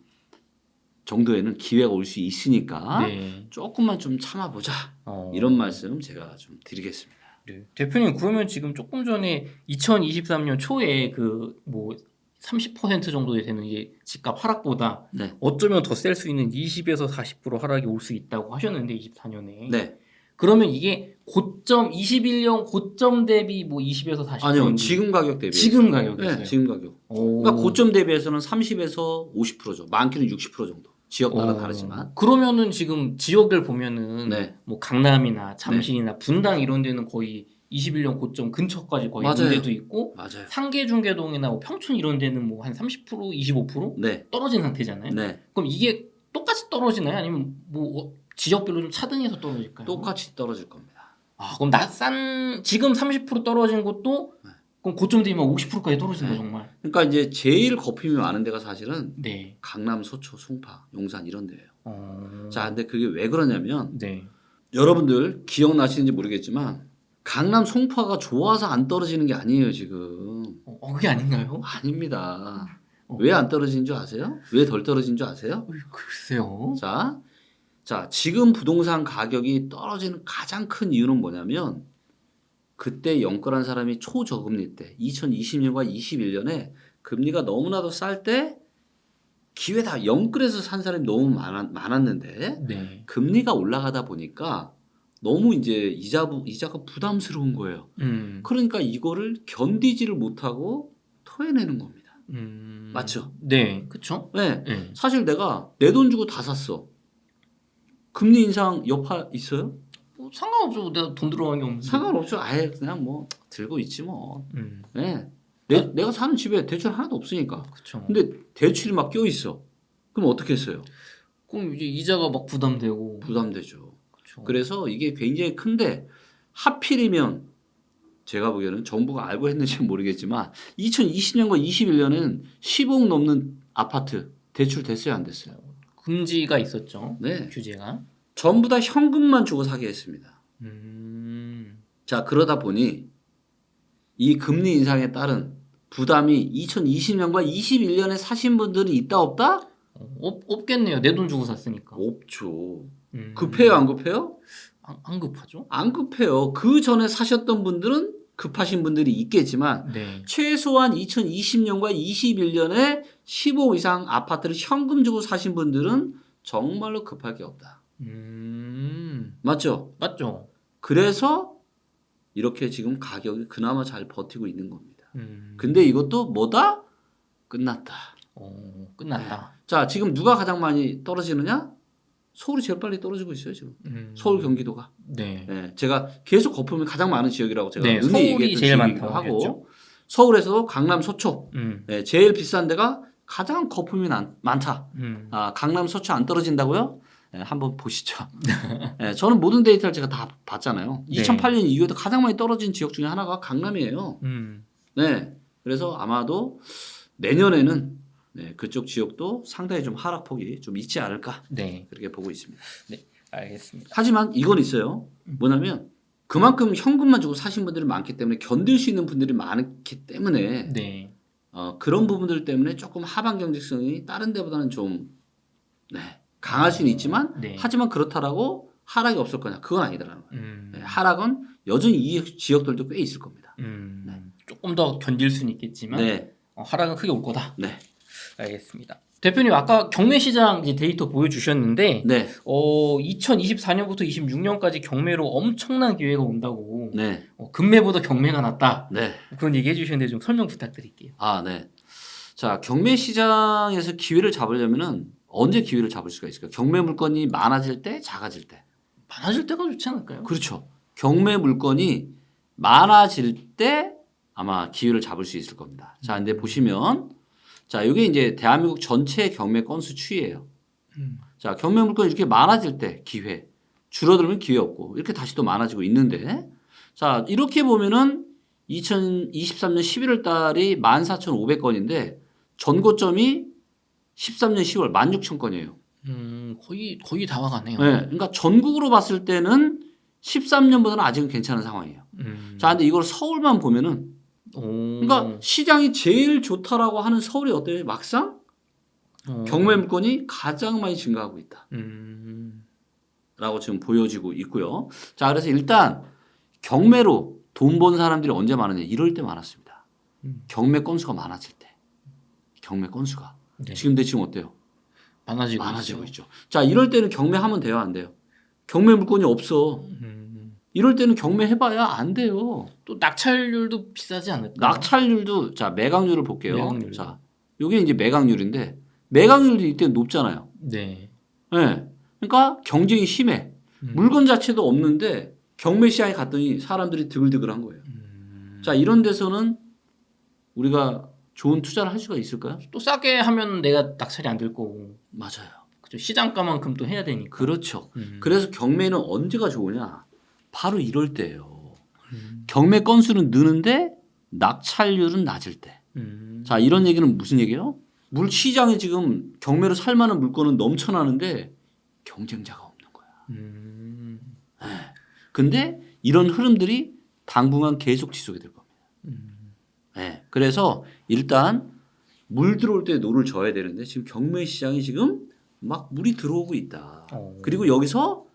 정도에는 기회가 올 수 있으니까 네. 조금만 좀 참아보자. 이런 말씀 제가 좀 드리겠습니다. 네. 대표님, 그러면 지금 조금 전에 2023년 초에 그 뭐 30% 정도 되는 이게 집값 하락보다 네. 어쩌면 더 셀 수 있는 20에서 40% 하락이 올 수 있다고 하셨는데 24년에. 네. 그러면 이게 고점 21년 고점 대비 뭐 20에서 40%? 아니요, 지금 가격 대비. 지금 가격이었어요. 네, 지금 가격. 그러니까 고점 대비해서는 30에서 50%죠. 많게는 60% 정도. 지역 따라 다르지만. 그러면은 지금 지역을 보면은 네. 뭐 강남이나 잠실이나 분당 이런 데는 거의 21년 고점 근처까지 거의 맞아요. 온 데도 있고, 맞아요. 상계중계동이나 뭐 평촌 이런 데는 뭐 한 30%, 25% 네. 떨어진 상태잖아요. 네. 그럼 이게 똑같이 떨어지나요? 아니면 뭐 지역별로 좀 차등해서 떨어질까요? 똑같이 떨어질 겁니다. 그럼 지금 30% 떨어진 것도 네. 그럼 고점 되면 50%까지 떨어진 거 정말. 그러니까 이제 제일 거품이 많은 데가 사실은 네. 강남, 소초, 송파, 용산 이런 데예요. 어... 자, 근데 그게 왜 그러냐면 네. 여러분들 기억나시는지 모르겠지만 강남, 송파가 좋아서 안 떨어지는 게 아니에요, 지금. 그게 아닌가요? 아닙니다. 왜 안 떨어지는 줄 아세요? 왜 덜 떨어진 줄 아세요? 글쎄요. 자, 지금 부동산 가격이 떨어지는 가장 큰 이유는 뭐냐면, 그때 영끌한 사람이 초저금리 때 2020년과 21년에 금리가 너무나도 쌀 때 기회다 영끌해서 산 사람이 너무 많았는데, 네. 금리가 올라가다 보니까 너무 이제 이자가 부담스러운 거예요. 그러니까 이거를 견디지를 못하고 토해내는 겁니다. 맞죠? 네, 그렇죠. 네. 네. 사실 내가 내 돈 주고 다 샀어. 금리 인상 여파 있어요? 뭐 상관없죠. 내가 돈 들어간 게 없는데. 상관없죠. 아예 그냥 뭐 들고 있지 뭐. 음. 네. 내가 사는 집에 대출 하나도 없으니까. 그렇죠. 근데 대출이 막 껴 있어. 그럼 어떻게 했어요? 그럼 이제 이자가 막 부담되고. 부담되죠. 그렇죠. 그래서 이게 굉장히 큰데 하필이면 제가 보기에는 정부가 알고 했는지 모르겠지만 2020년과 21년은 10억 넘는 아파트 대출 됐어요, 안 됐어요? 금지가 있었죠. 네. 규제가. 전부 다 현금만 주고 사게 했습니다. 음. 자, 그러다 보니 이 금리 인상에 따른 부담이 2020년과 21년에 사신 분들은 있다 없다? 없겠네요. 내 돈 주고 샀으니까. 없죠. 급해요, 안 급해요? 안 급하죠? 안 급해요. 그 전에 사셨던 분들은 급하신 분들이 있겠지만 네. 최소한 2020년과 21년에 15억 이상 아파트를 현금 주고 사신 분들은 정말로 급할 게 없다. 맞죠? 맞죠. 그래서 이렇게 지금 가격이 그나마 잘 버티고 있는 겁니다. 근데 이것도 뭐다? 끝났다. 끝났다. 자, 지금 누가 가장 많이 떨어지느냐? 서울이 제일 빨리 떨어지고 있어요, 지금. 서울 경기도가. 네. 네, 제가 계속 거품이 가장 많은 지역이라고 제가 네, 눈에 서울이 얘기했던 제일 지역이기도 많다고 하고 하셨죠? 서울에서도 강남 서초 음. 네, 제일 비싼 데가 가장 거품이 많다. 강남 서초 안 떨어진다고요? 네, 한번 보시죠. 네, 저는 모든 데이터를 제가 다 봤잖아요. 네. 2008년 이후에도 가장 많이 떨어진 지역 중에 하나가 강남이에요. 네, 그래서 아마도 내년에는 네, 그쪽 지역도 상당히 좀 하락폭이 좀 있지 않을까 네. 그렇게 보고 있습니다. 네. 알겠습니다. 하지만 이건 있어요. 뭐냐면 그만큼 현금만 주고 사신 분들이 많기 때문에 견딜 수 있는 분들이 많기 때문에 네. 그런 부분들 때문에 조금 하방 경직성이 다른 데보다는 좀 네, 강할 수는 있지만 네. 하지만 그렇다라고 하락이 없을 거냐? 그건 아니더라는 거예요. 네, 하락은 여전히 이 지역들도 꽤 있을 겁니다. 네. 조금 더 견딜 수는 있겠지만 네, 하락은 크게 올 거다. 네, 알겠습니다. 대표님 아까 경매 시장 이제 데이터 보여주셨는데 네, 2024년부터 26년까지 경매로 엄청난 기회가 온다고 네, 금매보다 경매가 낫다 네. 그런 얘기 해주셨는데 좀 설명 부탁드릴게요. 아, 네. 자, 경매 시장에서 기회를 잡으려면은 언제 기회를 잡을 수가 있을까요? 경매 물건이 많아질 때, 작아질 때. 많아질 때가 좋지 않을까요? 그렇죠. 경매 물건이 많아질 때 아마 기회를 잡을 수 있을 겁니다. 자, 근데 보시면 자, 이게 이제 대한민국 전체 경매 건수 추이예요. 자, 경매 물건이 이렇게 많아질 때 기회, 줄어들면 기회 없고 이렇게 다시 또 많아지고 있는데 자, 이렇게 보면은 2023년 11월 달이 14,500건인데 전고점이 13년 10월 16,000건이에요. 거의 다 와가네요. 네, 그러니까 전국으로 봤을 때는 13년보다는 아직은 괜찮은 상황이에요. 자, 근데 이걸 서울만 보면은 그러니까 시장이 제일 좋다라고 하는 서울이 어때요? 막상 경매 물건이 가장 많이 증가하고 있다. 라고 지금 보여지고 있고요. 자, 그래서 일단 경매로 돈 번 사람들이 언제 많으냐? 이럴 때 많았습니다. 경매 건수가 많아질 때. 경매 건수가. 네. 지금 어때요? 많아지고 있죠. 자, 이럴 때는 경매하면 돼요, 안 돼요? 경매 물건이 없어. 이럴 때는 경매 해봐야 안 돼요. 또 낙찰률도 비싸지 않을까요? 낙찰률도 자 매각률을 볼게요. 매각률. 자, 이게 이제 매각률인데 매각률도 이때 높잖아요. 네. 네. 그러니까 경쟁이 심해. 물건 자체도 없는데 경매 시장에 갔더니 사람들이 드글드글한 거예요. 자, 이런 데서는 우리가 좋은 투자를 할 수가 있을까요? 또 싸게 하면 내가 낙찰이 안 될 거고. 맞아요. 그렇죠. 시장가만큼 또 해야 되니까. 그렇죠. 그래서 경매는 언제가 좋으냐? 바로 이럴 때예요. 경매 건수는 느는데 낙찰률은 낮을 때. 자, 이런 얘기는 무슨 얘기예요? 물 시장에 지금 경매로 살 만한 물건은 넘쳐나는데 경쟁자가 없는 거야. 네. 근데 이런 흐름들이 당분간 계속 지속이 될 겁니다. 네. 그래서 일단 물 들어올 때 노를 져야 되는데 지금 경매 시장이 지금 막 물이 들어오고 있다. 그리고 여기서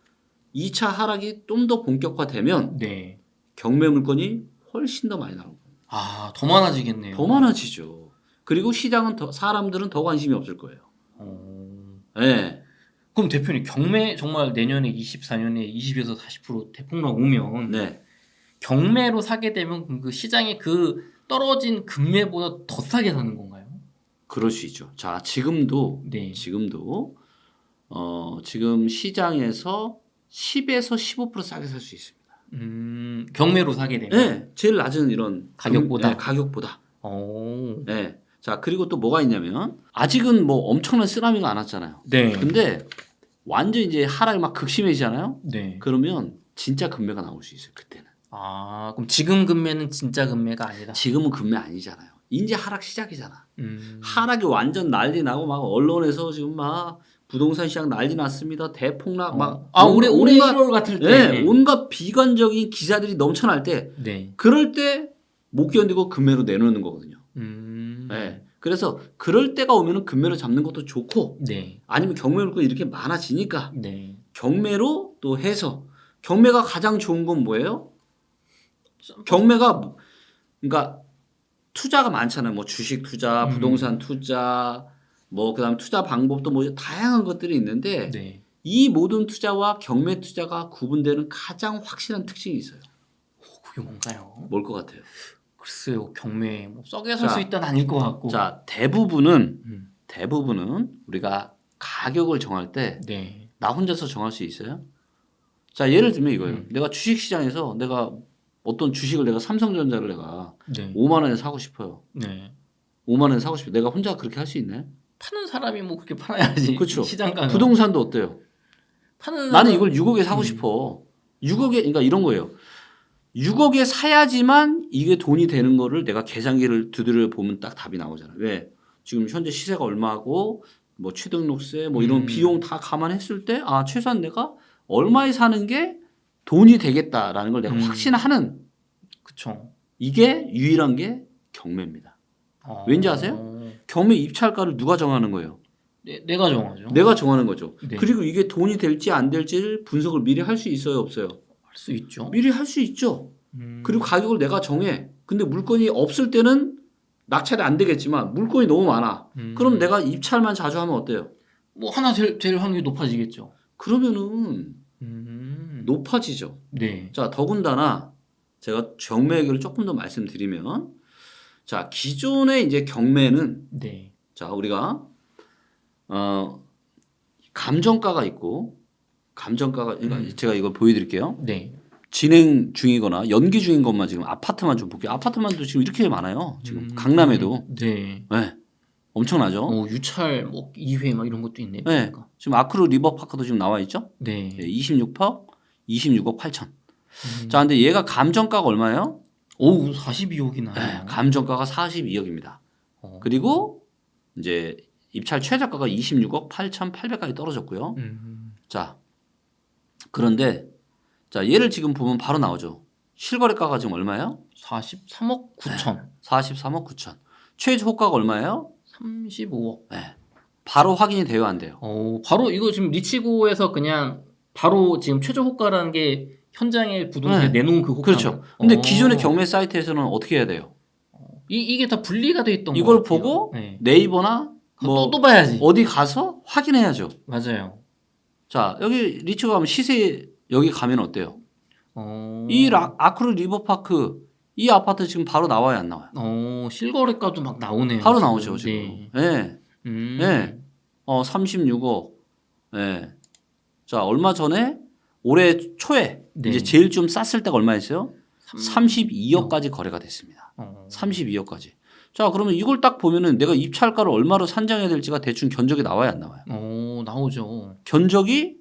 2차 하락이 좀 더 본격화되면 네. 경매 물건이 훨씬 더 많이 나올 겁니다. 더 많아지겠네요. 더 많아지죠. 그리고 시장은 사람들은 더 관심이 없을 거예요. 네. 그럼 대표님 경매 정말 내년에 24년에 20에서 40% 대폭락 오면 네. 경매로 사게 되면 그 시장에 그 떨어진 금매보다 더 싸게 사는 건가요? 그럴 수 있죠. 자, 지금도 네. 지금 시장에서 10에서 15% 싸게 살 수 있습니다. 경매로 사게 되면. 네, 제일 낮은 이런 가격보다? 네, 가격보다. 오. 네. 자, 그리고 또 뭐가 있냐면 아직은 뭐 엄청난 쓰나미가 안 왔잖아요. 네. 근데 완전 이제 하락이 막 극심해지잖아요. 네. 그러면 진짜 금매가 나올 수 있어요. 그때는. 아, 그럼 지금 금매는 진짜 금매가 아니다. 지금은 금매 아니잖아요. 이제 하락 시작이잖아. 하락이 완전 난리 나고 막 언론에서 지금 막 부동산 시장 난리 났습니다. 대폭락 막. 올해 온갖 1월 같을 때. 네, 온갖 비관적인 기사들이 넘쳐날 때, 네. 그럴 때 못 견디고 금매로 내놓는 거거든요. 네. 그래서 그럴 때가 오면은 금매로 잡는 것도 좋고, 네. 아니면 경매 물건 이렇게 많아지니까 네. 경매로 또 해서 경매가 가장 좋은 건 뭐예요? 경매가 그러니까 투자가 많잖아요. 뭐 주식 투자, 부동산 투자, 뭐 그다음 투자 방법도 뭐 다양한 것들이 있는데 네. 이 모든 투자와 경매 투자가 구분되는 가장 확실한 특징이 있어요. 그게 뭔가요? 뭘 것 같아요? 글쎄요, 경매 뭐 썩에 살 자, 수 있다는 아닐 것 같고. 자, 대부분은 음. 우리가 가격을 정할 때 네. 나 혼자서 정할 수 있어요? 자, 예를 들면 이거예요. 내가 주식 시장에서 내가 어떤 주식을 내가 삼성전자를 내가 네. 5만 원에 사고 싶어요. 네. 5만 원에 사고 싶어요. 내가 혼자 그렇게 할 수 있나요? 파는 사람이 뭐 그렇게 팔아야지. 그렇죠. 시장가. 부동산도 어때요? 파는 나는 사람- 이걸 6억에 사고 싶어. 6억에 그러니까 이런 거예요. 6억에 사야지만 이게 돈이 되는 거를 내가 계산기를 두드려 보면 딱 답이 나오잖아요. 왜? 지금 현재 시세가 얼마고 뭐 취등록세 뭐 이런 비용 다 감안했을 때 아, 최소한 내가 얼마에 사는 게 돈이 되겠다라는 걸 내가 확신하는 그쵸. 이게 유일한 게 경매입니다. 왠지 아세요? 경매 입찰가를 누가 정하는 거예요? 내가 정하죠. 내가 정하는 거죠. 네. 그리고 이게 돈이 될지 안 될지를 분석을 미리 할 수 있어요, 없어요? 할 수 있죠. 미리 할 수 있죠. 그리고 가격을 내가 정해. 근데 물건이 없을 때는 낙찰이 안 되겠지만 물건이 너무 많아. 그럼 내가 입찰만 자주 하면 어때요? 뭐 하나 될 확률이 높아지겠죠. 그러면은 높아지죠. 네. 자, 더군다나 제가 경매 얘기를 조금 더 말씀드리면 자, 기존의 이제 경매는 네. 자, 우리가 감정가가 있고 감정가가 그러니까 제가 이걸 보여드릴게요. 네. 진행 중이거나 연기 중인 것만 지금 아파트만 좀 볼게요. 아파트만도 지금 이렇게 많아요. 지금 강남에도 네. 네. 엄청나죠. 유찰 뭐 2회 막 이런 것도 있네. 네. 지금 아크루 리버파크도 지금 나와 있죠. 네. 네. 26억 8천. 자, 근데 얘가 감정가가 얼마예요? 오, 42억이나. 네. 감정가가 42억입니다. 그리고 이제 입찰 최저가가 26억 8,800까지 떨어졌고요. 자, 그런데 자, 얘를 지금 보면 바로 나오죠. 실거래가가 지금 얼마예요? 43억 9천. 43억 9천. 최저 호가가 얼마예요? 35억. 네. 바로 확인이 돼요, 안 돼요? 바로 이거 지금 리치고에서 그냥 바로 지금 최저 호가라는 게 현장에 부동산에 네. 내놓은 그 호가. 그렇죠. 근데 기존의 경매 사이트에서는 어떻게 해야 돼요? 이게 다 분리가 돼 있던 거 이걸 같아요. 보고 네. 네이버나 뭐 또 봐야지. 어디 가서 확인해야죠. 맞아요. 자, 여기 리치고 가면 시세 여기 가면 어때요? 어. 이 아크루 리버파크 이 아파트 지금 바로 나와요, 안 나와요? 실거래가도 막 나오네요. 바로 지금. 나오죠, 지금. 네. 네. 네. 36억. 네. 자, 얼마 전에 올해 초에 네. 이제 제일 좀 쌌을 때가 얼마였어요? 32억까지 거래가 됐습니다. 32억까지. 자, 그러면 이걸 딱 보면은 내가 입찰가를 얼마로 산정해야 될지가 대충 견적이 나와야 안 나와요? 나오죠. 견적이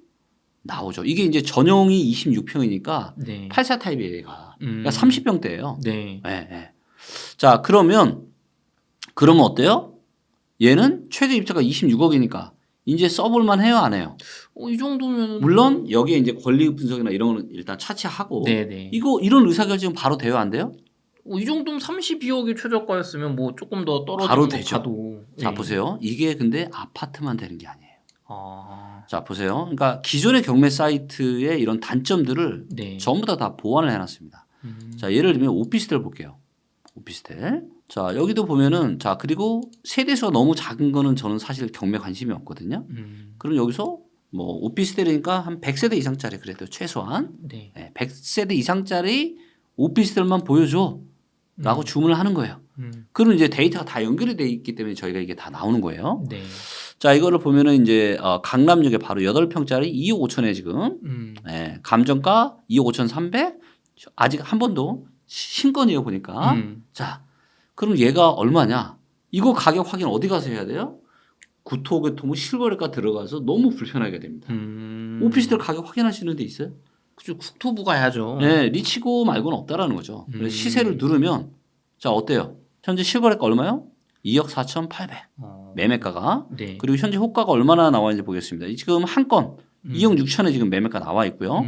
나오죠. 이게 이제 전용이 26평이니까 네. 84 타입이에요, 얘가. 그러니까 30평대예요. 네. 네, 네. 자, 그러면 어때요? 얘는 최저 입찰가 26억이니까 이제 써볼만 해요, 안 해요? 이 정도면 물론 여기에 이제 권리 분석이나 이런 거는 일단 차치하고 네네. 이런 의사결정 바로 돼요, 안 돼요? 이 정도면 32억이 최저가였으면 뭐 조금 더 떨어지는 바로 거 되죠. 봐도. 자, 네. 보세요. 이게 근데 아파트만 되는 게 아니에요. 아, 자, 보세요. 그러니까 기존의 경매 사이트의 이런 단점들을 네. 전부 다 보완을 해놨습니다. 자, 예를 들면 오피스텔 볼게요. 오피스텔. 자, 여기도 보면은 자, 그리고 세대수가 너무 작은 거는 저는 사실 경매 관심이 없거든요. 그럼 여기서 뭐 오피스텔이니까 한 100세대 이상짜리 그래도 최소한 네. 100세대 이상짜리 오피스텔만 보여줘 라고 주문을 하는 거예요. 그럼 이제 데이터가 다 연결이 돼 있기 때문에 저희가 이게 다 나오는 거예요. 네. 자, 이거를 보면은 이제 강남역에 바로 8평짜리 2억 5천에 지금 예, 감정가 2억 5천 3백 아직 한 번도 신건이에요 보니까. 자, 그럼 얘가 얼마냐? 이거 가격 확인 어디 가서 해야 돼요? 구토교통 실거래가 들어가서 너무 불편하게 됩니다. 오피스텔 가격 확인하시는 데 있어요? 그죠. 국토부가 해야죠. 네, 리치고 말고는 없다라는 거죠. 그래서 시세를 누르면 자 어때요? 현재 실거래가 얼마요? 2억 4,800 매매가가. 네. 그리고 현재 호가가 얼마나 나와 있는지 보겠습니다. 지금 한 건 2억 6천에 지금 매매가 나와 있고요.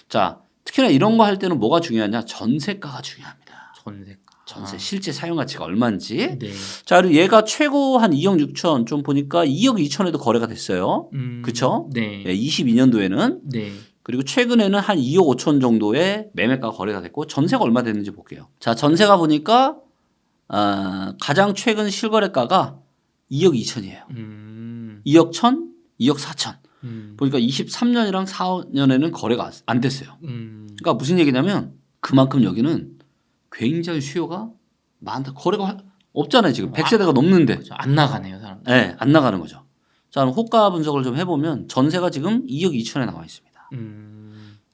자, 특히나 이런 거 할 때는 뭐가 중요하냐? 전세가가 중요합니다. 전세가. 전세 실제 사용 가치가 얼마인지. 네. 자, 그리고 얘가 최고 한 2억 6천 좀 보니까 2억 2천에도 거래가 됐어요. 그렇죠? 네. 네, 22년도에는. 네. 그리고 최근에는 한 2억 5천 정도의 매매가 거래가 됐고 전세가 얼마 됐는지 볼게요. 자, 전세가 보니까 가장 최근 실거래가가 2억 2천이에요. 2억 1천, 2억 4천. 보니까 23년이랑 4년에는 거래가 안 됐어요. 그러니까 무슨 얘기냐면 그만큼 여기는 굉장히 수요가 많다. 거래가 없잖아요. 지금 100세대가 넘는데. 그렇죠. 안 나가네요, 사람들. 네, 안 나가는 거죠. 자, 그럼 호가 분석을 좀 해보면 전세가 지금 2억 2천에 나와 있습니다.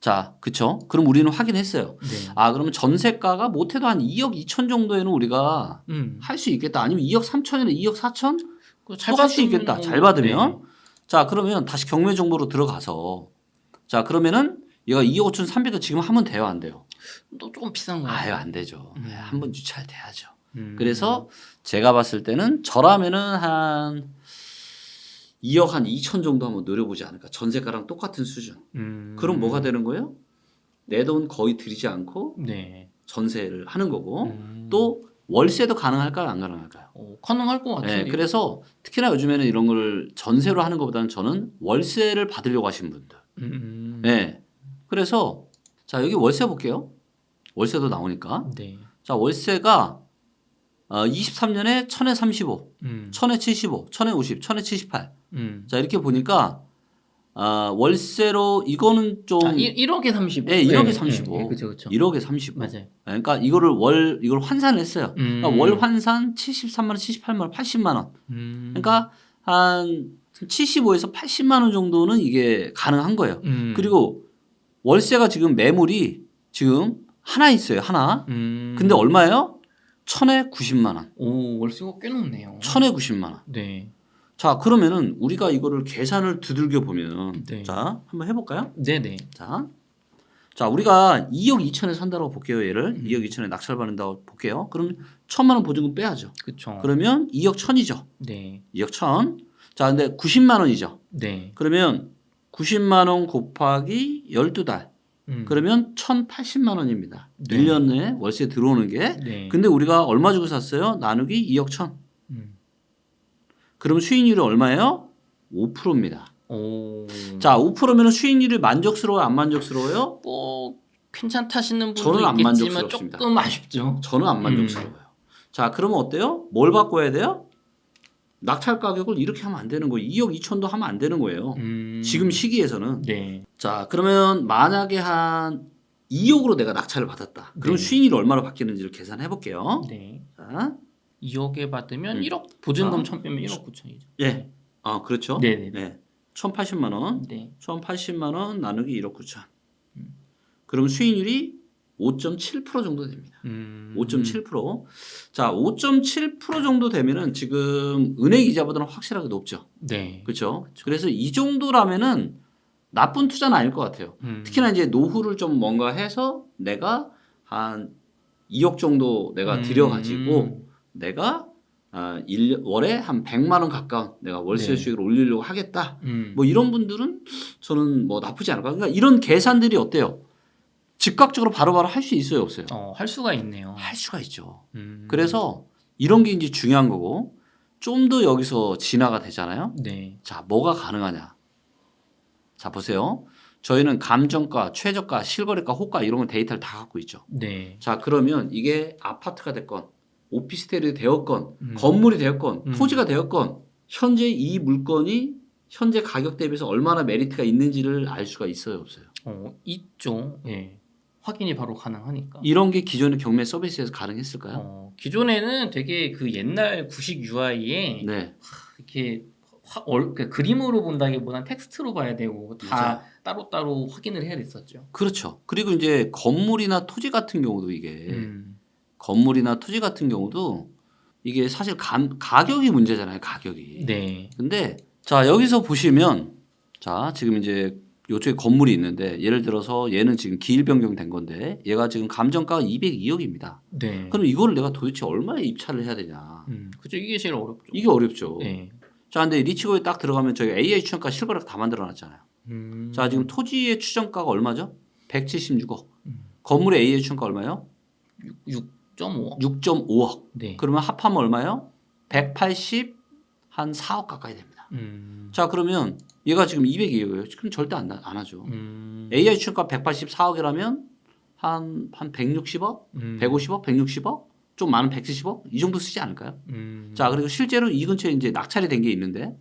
자, 그쵸? 그럼 우리는 확인했어요. 네. 아, 그러면 전세가가 못해도 한 2억 2천 정도에는 우리가 할 수 있겠다. 아니면 2억 3천이나 2억 4천? 또 할 수 있겠다. 잘 받으면. 네. 자, 그러면 다시 경매 정보로 들어가서 자, 그러면은 얘가 2억 5천 3백을 지금 하면 돼요? 안 돼요? 또 조금 비싼 거예요. 아유, 안 되죠. 한 번 유찰 돼야죠. 그래서 제가 봤을 때는 저라면은 한 2억 한 2천 정도 한번 노려보지 않을까. 전세가랑 똑같은 수준. 그럼 뭐가 되는 거예요? 내 돈 거의 들이지 않고 네. 전세를 하는 거고 또 월세도 가능할까요? 안 가능할까요? 가능할 것 같은데. 네, 그래서 특히나 요즘에는 이런 걸 전세로 하는 것보다는 저는 월세를 받으려고 하시는 분들. 네. 그래서 자, 여기 월세 볼게요. 월세도 나오니까. 네. 자, 월세가 23년에 1000에 35, 1000에 75, 1000에 50, 1000에 78. 자, 이렇게 보니까 월세로 이거는 좀 1억에 35. 네, 1억에 35. 네, 그렇죠. 1억에 35. 맞아요. 그러니까 이거를 이걸 환산을 했어요. 그러니까 월 환산 73만 원, 78만 원, 80만 원. 그러니까 한 75에서 80만 원 정도는 이게 가능한 거예요. 그리고 월세가 지금 매물이 지금 하나 있어요. 하나. 근데 얼마예요? 1000에 90만 원. 오, 월세가 꽤 높네요. 1000에 90만 원. 네. 자, 그러면은 우리가 이거를 계산을 두들겨 보면 네. 자, 한번 해볼까요? 네네. 자, 우리가 2억 2천에 산다고 볼게요. 얘를 2억 2천에 낙찰받는다고 볼게요. 그럼 1000만 원 보증금 빼야죠. 그렇죠. 그러면 2억 1000이죠. 네. 2억 1000. 자, 근데 90만 원이죠. 네. 그러면 90만 원 곱하기 12달. 그러면 1080만 원입니다. 네. 1년에 월세 들어오는 게. 네. 근데 우리가 얼마 주고 샀어요? 나누기 2억 1000. 그럼 수익률이 얼마예요? 5%입니다. 오. 자, 5%면 수익률이 만족스러워요? 안 만족스러워요? 괜찮다시는 분도 저는 안 있겠지만 만족스럽습니다. 조금 아쉽죠. 저는 안 만족스러워요. 자, 그러면 어때요? 뭘 바꿔야 돼요? 낙찰 가격을 이렇게 하면 안 되는 거예요. 2억 2천도 하면 안 되는 거예요. 지금 시기에서는. 네. 자, 그러면 만약에 한 2억으로 내가 낙찰을 받았다. 그럼 네. 수익률이 얼마로 바뀌는지를 계산해 볼게요. 네. 자, 2억에 받으면 1억 보증금 1000 빼면 1억 9천이죠. 예. 그렇죠. 네네. 네. 1080만 원. 네. 1080만 원 나누기 1억 9천. 그럼 수익률이 5.7% 정도 됩니다. 5.7%. 자, 5.7% 정도 되면은 지금 은행 이자보다는 확실하게 높죠. 네. 그렇죠? 그래서 이 정도라면은 나쁜 투자는 아닐 것 같아요. 특히나 이제 노후를 좀 뭔가 해서 내가 한 2억 정도 내가 들여가지고 내가 월에 한 100만 원 가까운 내가 월세 네. 수익을 올리려고 하겠다. 뭐 이런 분들은 저는 뭐 나쁘지 않을까. 그러니까 이런 계산들이 어때요? 즉각적으로 바로바로 할 수 있어요, 없어요? 할 수가 있네요. 할 수가 있죠. 그래서 이런 게 이제 중요한 거고 좀 더 여기서 진화가 되잖아요. 네. 자, 뭐가 가능하냐? 자, 보세요. 저희는 감정가, 최저가, 실거래가, 호가 이런 건 데이터를 다 갖고 있죠. 네. 자, 그러면 이게 아파트가 됐건 오피스텔이 되었건 건물이 되었건 토지가 되었건 현재 이 물건이 현재 가격 대비해서 얼마나 메리트가 있는지를 알 수가 있어요, 없어요? 있죠. 예. 확인이 바로 가능하니까. 이런 게 기존의 경매 서비스에서 가능했을까요? 기존에는 되게 그 옛날 구식 UI에 네. 이렇게 그러니까 그림으로 본다기보다는 텍스트로 봐야 되고 다 맞아요. 따로따로 확인을 해야 됐었죠. 그렇죠. 그리고 이제 건물이나 토지 같은 경우도 건물이나 토지 같은 경우도 이게 사실 가격이 문제잖아요. 가격이. 네. 근데 자 여기서 보시면 자 지금 이제 요쪽에 건물이 있는데 예를 들어서 얘는 지금 기일 변경된 건데 얘가 지금 감정가가 202억입니다. 네. 그럼 이거를 내가 도대체 얼마에 입찰을 해야 되냐? 그죠. 이게 제일 어렵죠. 이게 어렵죠. 네. 자 근데 리치고에 딱 들어가면 저희 AI 추정가 실거래가 다 만들어놨잖아요. 자 지금 토지의 추정가가 얼마죠? 176억. 건물의 AI 추정가 얼마요? 6.5억. 6.5억. 네. 그러면 합하면 얼마요? 180한 4억 가까이 됩니다. 자 그러면 얘가 지금 202억이에요. 그럼 절대 안 하죠. AI 추정가 184억이라면 한 160억, 150억, 160억, 좀 많은 170억 이 정도 쓰지 않을까요? 자 그리고 실제로 이 근처에 이제 낙찰이 된 게 있는데,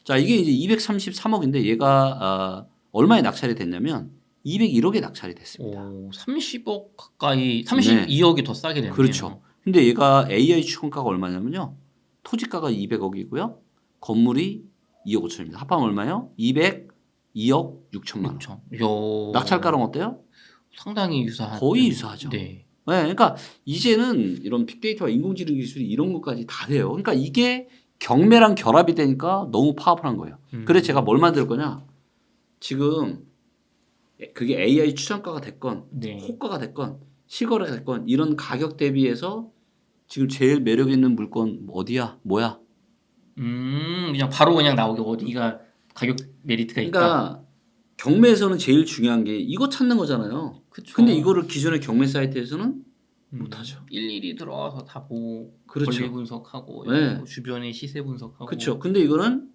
자 이게 이제 233억인데 얘가 얼마에 낙찰이 됐냐면 201억에 낙찰이 됐습니다. 오, 30억 가까이 32억이 더 싸게 되네요. 그렇죠. 근데 얘가 AI 추정가가 얼마냐면요. 토지가가 200억이고요. 건물이 2억 5천입니다. 합하면 얼마예요? 202억 6천만 원. 낙찰가랑 어때요? 상당히 유사한. 거의 유사하죠. 네. 네, 그러니까 이제는 이런 빅데이터와 인공지능 기술이 이런 것까지 다 돼요. 그러니까 이게 경매랑 결합이 되니까 너무 파워풀한 거예요. 그래서 제가 뭘 만들 거냐? 지금 그게 AI 추정가가 됐건 네. 호가가 됐건 실거래가 됐건 이런 가격 대비해서 지금 제일 매력 있는 물건 어디야? 뭐야? 그냥 바로 그냥 나오게 어디가 가격 메리트가 있다. 그러니까 경매에서는 제일 중요한 게 이거 찾는 거잖아요. 그쵸. 근데 이거를 기존의 경매 사이트에서는 못하죠. 일일이 들어와서 다 보고 그렇죠. 권리 분석하고 네. 주변의 시세 분석하고. 그렇죠. 근데 이거는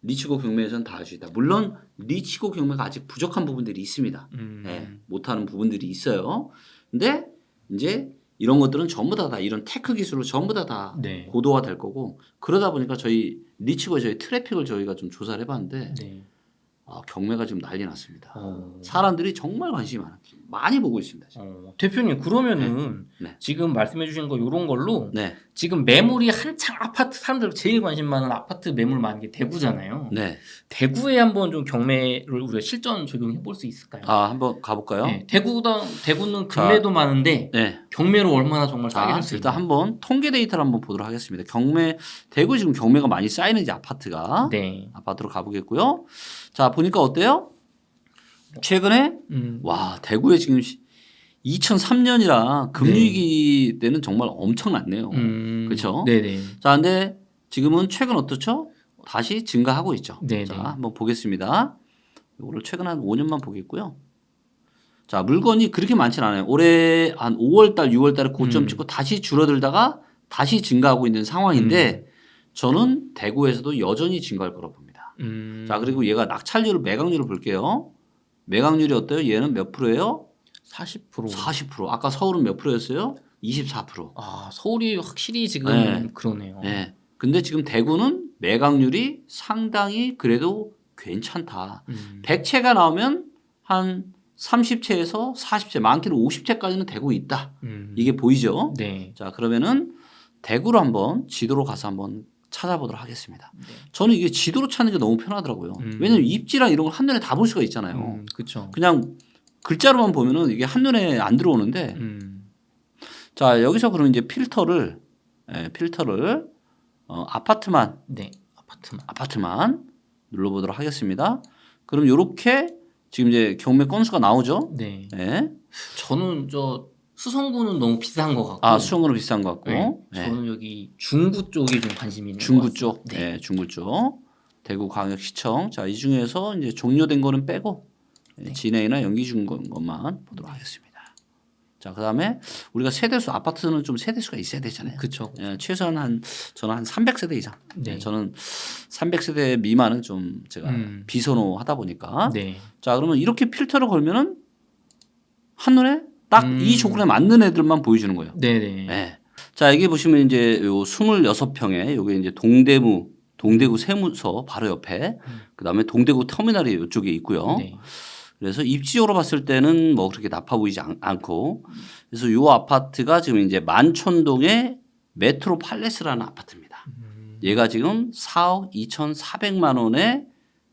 리치고 경매에서는 다 할 수 있다. 물론 리치고 경매가 아직 부족한 부분들이 있습니다. 네, 못하는 부분들이 있어요. 근데 이제 이런 것들은 전부 다 이런 테크 기술로 전부 다 네. 고도화 될 거고, 그러다 보니까 저희 리치고의 저희 트래픽을 저희가 좀 조사를 해봤는데 네. 경매가 지금 난리 났습니다. 사람들이 정말 관심이 많이 보고 있습니다. 지금. 대표님 그러면은 네. 지금 말씀해 주신 거 이런 걸로 네. 지금 매물이 한창 아파트 사람들 제일 관심 많은 아파트 매물 많은 게 대구잖아요. 네. 대구에 한번 좀 경매를 우리가 실전 적용해 볼 수 있을까요? 한번 가볼까요? 네. 대구는 금매도 많은데 네. 경매로 얼마나 정말 싸게 할 수 일단 있나요? 한번 통계 데이터를 한번 보도록 하겠습니다. 대구 지금 경매가 많이 쌓이는지 아파트가. 네. 아파트로 가보겠고요. 자, 보니까 어때요? 최근에 와, 대구에 지금 2003년이라 금융위기 때는 정말 엄청났네요. 그렇죠? 네네. 자, 근데 지금은 최근 어떻죠? 다시 증가하고 있죠. 네네. 자, 한번 보겠습니다. 이거를 최근 한 5년만 보겠고요. 자, 물건이 그렇게 많지는 않아요. 올해 한 5월달, 6월달에 고점 찍고 다시 줄어들다가 다시 증가하고 있는 상황인데 저는 대구에서도 여전히 증가할 거라고 봅니다. 자, 그리고 얘가 매각률을 볼게요. 매각률이 어때요? 얘는 몇 프로예요? 40%. 40%. 아까 서울은 몇 프로였어요? 24%. 서울이 확실히 지금 네. 그러네요. 네. 근데 지금 대구는 매각률이 상당히 그래도 괜찮다. 100채가 나오면 한 30채에서 40채, 많게는 50채까지는 대구에 있다. 이게 보이죠? 네. 자, 그러면은 대구로 한번 지도로 가서 한번 찾아보도록 하겠습니다. 네. 저는 이게 지도로 찾는 게 너무 편하더라고요. 왜냐면 입지랑 이런 걸 한눈에 다 볼 수가 있잖아요. 그렇죠. 그냥 글자로만 보면은 이게 한눈에 안 들어오는데 자, 여기서 그러면 이제 필터를 아파트만 네. 아파트만 눌러보도록 하겠습니다. 그럼 이렇게 지금 이제 경매 건수가 나오죠. 네. 네. 저는 수성구는 너무 비싼 것 같고. 수성구는 비싼 것 같고. 네. 네. 저는 여기 중구 쪽에 좀 관심이 있는 중구 것 쪽. 같습니다. 네, 중구 쪽. 대구광역시청. 자, 이 중에서 이제 종료된 거는 빼고 진행이나 연기 중 것만 보도록 하겠습니다. 자, 그다음에 우리가 세대수 아파트는 좀 세대수가 있어야 되잖아요. 그렇죠. 최소한 저는 한 300세대 이상. 네. 저는 300세대 미만은 좀 제가 비선호하다 보니까. 네. 자, 그러면 이렇게 필터를 걸면은 한눈에 딱 이 조건에 맞는 애들만 보여주는 거예요. 네네. 네. 자, 여기 보시면 이제 요 26평에 요게 이제 동대구 세무서 바로 옆에 그다음에 동대구 터미널이 이쪽에 있고요. 네. 그래서 입지적으로 봤을 때는 뭐 그렇게 나빠 보이지 않고, 그래서 요 아파트가 지금 이제 만촌동의 메트로 팔레스라는 아파트입니다. 얘가 지금 4억 2,400만 원에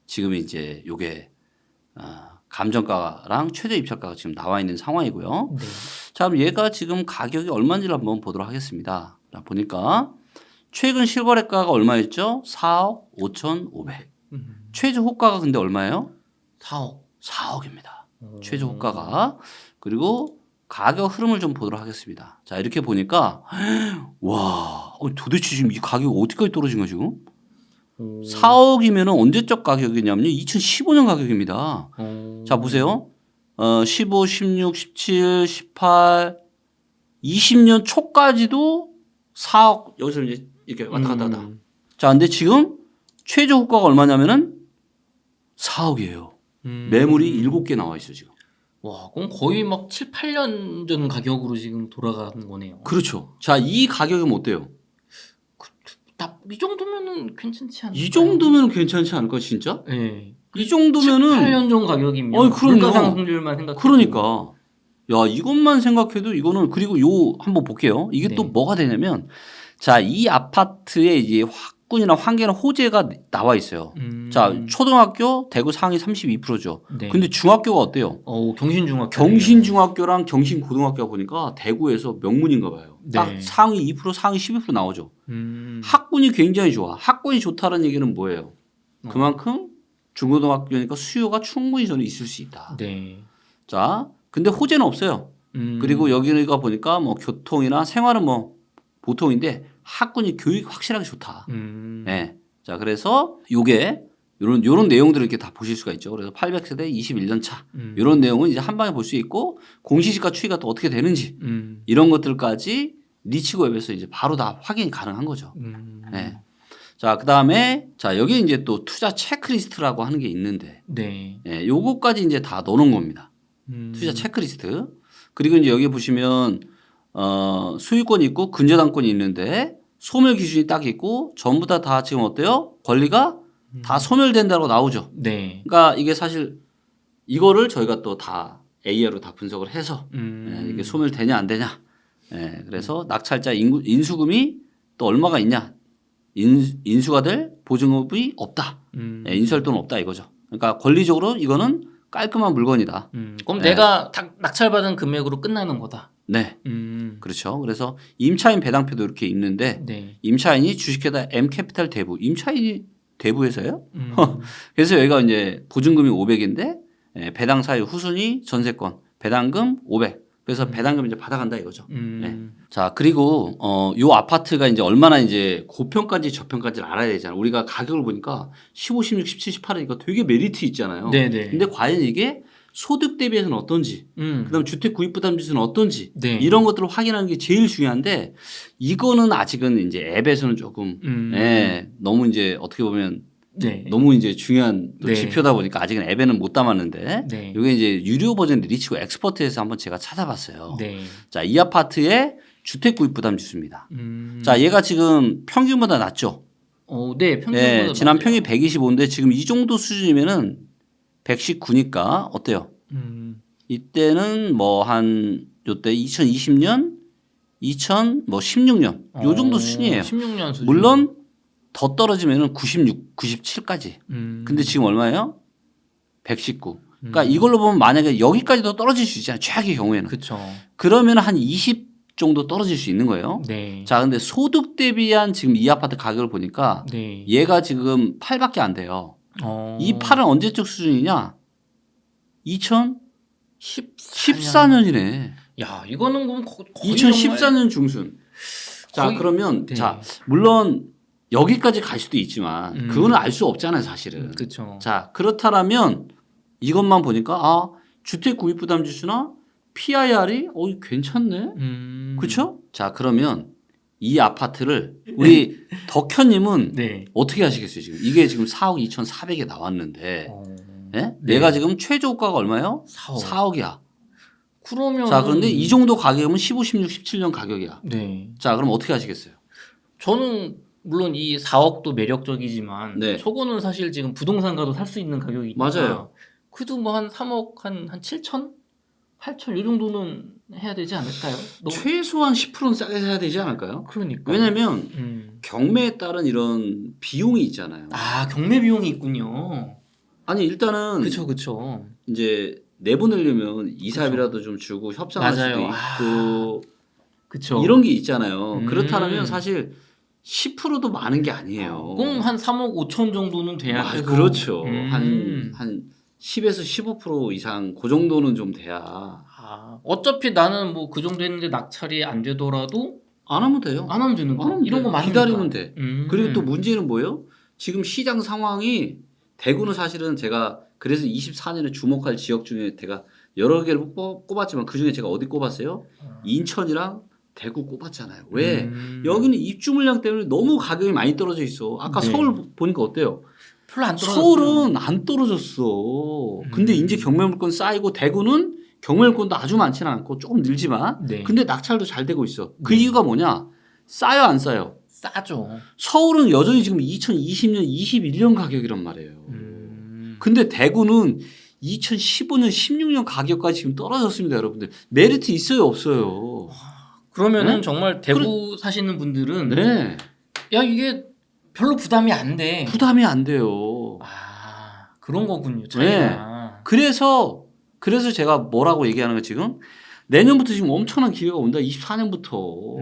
지금 이제 요게 감정가랑 최저 입찰가가 지금 나와 있는 상황이고요. 네. 자, 그럼 얘가 지금 가격이 얼마인지를 한번 보도록 하겠습니다. 자, 보니까 최근 실거래가가 얼마였죠? 4억 5,500. 최저 호가가 근데 얼마예요? 4억. 4억입니다. 최저 호가가. 그리고 가격 흐름을 좀 보도록 하겠습니다. 자, 이렇게 보니까 와, 도대체 지금 이 가격이 어디까지 떨어진 거야 지금? 4억이면 언제적 가격이냐면요. 2015년 가격입니다. 자, 보세요. 15, 16, 17, 18, 20년 초까지도 4억 여기서 이제 이렇게 왔다 갔다 하다. 자, 근데 지금 최저 호가가 얼마냐면은 4억이에요. 매물이 7개 나와 있어요, 지금. 와, 그럼 거의 막 7, 8년 전 가격으로 지금 돌아가는 거네요. 그렇죠. 자, 이 가격이면 어때요? 이 정도면은 괜찮지 않나요? 이 정도면 괜찮지 않을까, 진짜? 네. 이 정도면은 7, 8년 전 가격이면 어이, 그럼요. 물가 상승률만 생각해도 그러니까 야, 이것만 생각해도 이거는 그리고 요 한번 볼게요. 이게 또 네. 뭐가 되냐면 자, 이 아파트에 이제 학군이나 환계나 호재가 나와 있어요. 자, 초등학교 대구 상위 32%죠. 네. 근데 중학교가 어때요? 경신중학교. 경신중학교랑 경신고등학교가 보니까 대구에서 명문인가 봐요. 딱 네. 상위 2%, 상위 12% 나오죠. 학군이 굉장히 좋아. 학군이 좋다는 얘기는 뭐예요? 그만큼 중고등학교니까 수요가 충분히 저는 있을 수 있다. 네. 자, 근데 호재는 없어요. 그리고 여기가 보니까 뭐 교통이나 생활은 뭐 보통인데 학군이 교육 확실하게 좋다. 네. 자, 그래서 요게 요런 내용들을 이렇게 다 보실 수가 있죠. 그래서 800세대 21년 차. 요런 내용은 이제 한 방에 볼 수 있고 공시지가 추이가 또 어떻게 되는지 이런 것들까지 리치고 앱에서 이제 바로 다 확인이 가능한 거죠. 네. 자, 그다음에 자, 여기 이제 또 투자 체크리스트라고 하는 게 있는데 네. 예, 요거까지 이제 다 넣어 놓은 겁니다. 투자 체크리스트. 그리고 이제 여기 보시면 소유권이 있고 근저당권이 있는데 소멸 기준이 딱 있고 전부 다 지금 어때요? 권리가 다 소멸된다고 나오죠. 네. 그러니까 이게 사실 이거를 저희가 또 다 AI로 다 분석을 해서 예, 이게 소멸되냐 안 되냐. 예, 그래서 낙찰자 인수금이 또 얼마가 있냐. 인수가 될 보증금이 없다. 예, 인수할 돈 없다 이거죠. 그러니까 권리적으로 이거는 깔끔한 물건이다. 그럼 내가 낙찰받은 금액으로 끝나는 거다. 네. 그렇죠. 그래서 임차인 배당표도 이렇게 있는데 네. 임차인이 주식회사 M캐피탈 대부. 임차인이 대부에서요? 그래서 여기가 이제 보증금이 500인데 배당 사유 후순위 전세권 배당금 500. 그래서 배당금 이제 받아간다 이거죠. 네. 자, 그리고 요 아파트가 이제 얼마나 이제 고평가인지 저평가인지를 알아야 되잖아요. 우리가 가격을 보니까 15, 16, 17, 18이니까 되게 메리트 있잖아요. 네네. 근데 과연 이게 소득 대비해서는 어떤지, 그다음 주택 구입 부담 지수는 어떤지 네. 이런 것들을 확인하는 게 제일 중요한데 이거는 아직은 이제 앱에서는 조금 너무 이제 어떻게 보면 네. 너무 이제 중요한 또 네. 지표다 보니까 아직은 앱에는 못 담았는데 네. 이게 이제 유료 버전 리치고 엑스퍼트에서 한번 제가 찾아봤어요. 네. 자, 이 아파트의 주택 구입 부담 지수입니다. 자, 얘가 지금 평균보다 낮죠. 네, 평균보다 네, 지난 낮아요. 평균 125인데 지금 이 정도 수준이면은 119니까 어때요? 이때는 뭐 한 요때 2020년, 2016년 요 정도 수준이에요. 16년 수준. 물론 더 떨어지면은 96, 97까지. 근데 지금 얼마예요? 119. 그러니까 이걸로 보면 만약에 여기까지도 떨어질 수 있잖아요. 최악의 경우에는. 그렇죠. 그러면 한 20 정도 떨어질 수 있는 거예요. 네. 자, 근데 소득 대비한 지금 이 아파트 가격을 보니까 네. 얘가 지금 8밖에 안 돼요. 이 8은 언제적 수준이냐? 2014년이네. 야, 이거는 그럼 거의 2014년 중순. 자, 거의- 그러면 네. 자, 물론 여기까지 갈 수도 있지만 그거는 알 수 없잖아요, 사실은. 그렇죠. 자, 그렇다라면 이것만 보니까 아, 주택 구입 부담 지수나 PIR이 괜찮네. 그렇죠? 자, 그러면 이 아파트를 우리 덕현님은 네. 어떻게 하시겠어요, 지금? 이게 지금 4억 2,400에 나왔는데 예? 네. 얘가 지금 최저 호가가 얼마예요? 4억. 4억이야. 그러면 자, 그런데 이 정도 가격이면 15, 16, 17년 가격이야. 네. 자, 그럼 어떻게 하시겠어요? 저는 물론 이 4억도 매력적이지만 네. 저거는 사실 지금 부동산 가도 살 수 있는 가격이니까 맞아요. 그래도 뭐 한 3억 한 7천? 8천 요 정도는 해야 되지 않을까요? 최소한 10%는 싸게 사야 되지 않을까요? 그러니까. 왜냐면 경매에 따른 이런 비용이 있잖아요. 아, 경매 비용이 있군요. 아니 일단은 그쵸. 이제 내보내려면 이사비라도 좀 주고 협상할 맞아요. 수도 있고 그쵸. 이런 게 있잖아요. 그렇다면 사실 10%도 많은 게 아니에요. 그럼 한 3억 5천 정도는 돼야 아, 해서. 그렇죠. 한 10에서 15% 이상 그 정도는 좀 돼야 아, 어차피 나는 뭐 그 정도 했는데 낙찰이 안 되더라도 안 하면 돼요. 안 하면 되는 안 거. 하면 이런 돼. 거 많으니까. 기다리면 돼. 그리고 또 문제는 뭐예요? 지금 시장 상황이 대구는 사실은 제가 그래서 24년에 주목할 지역 중에 제가 여러 개를 꼽았지만 그 중에 제가 어디 꼽았어요? 인천이랑 대구 꼽았잖아요. 왜? 여기는 입주 물량 때문에 너무 가격이 많이 떨어져 있어. 아까 네. 서울 보니까 어때요? 별로 안 떨어졌어요. 서울은 안 떨어졌어. 근데 이제 경매 물건 쌓이고 대구는 경매 물건도 아주 많지는 않고 조금 늘지만 네. 근데 낙찰도 잘 되고 있어. 그 이유가 뭐냐? 싸요 안 싸요? 싸죠. 서울은 여전히 지금 2020년, 21년 가격이란 말이에요. 근데 대구는 2015년, 16년 가격까지 지금 떨어졌습니다, 여러분들. 메리트 있어요, 없어요? 그러면은 네? 정말 대구 사시는 분들은 네. 야, 이게 별로 부담이 안 돼. 부담이 안 돼요. 아, 그런 거군요. 차이가. 그래서 제가 뭐라고 얘기하는 거 지금 내년부터 지금 엄청난 기회가 온다. 24년부터.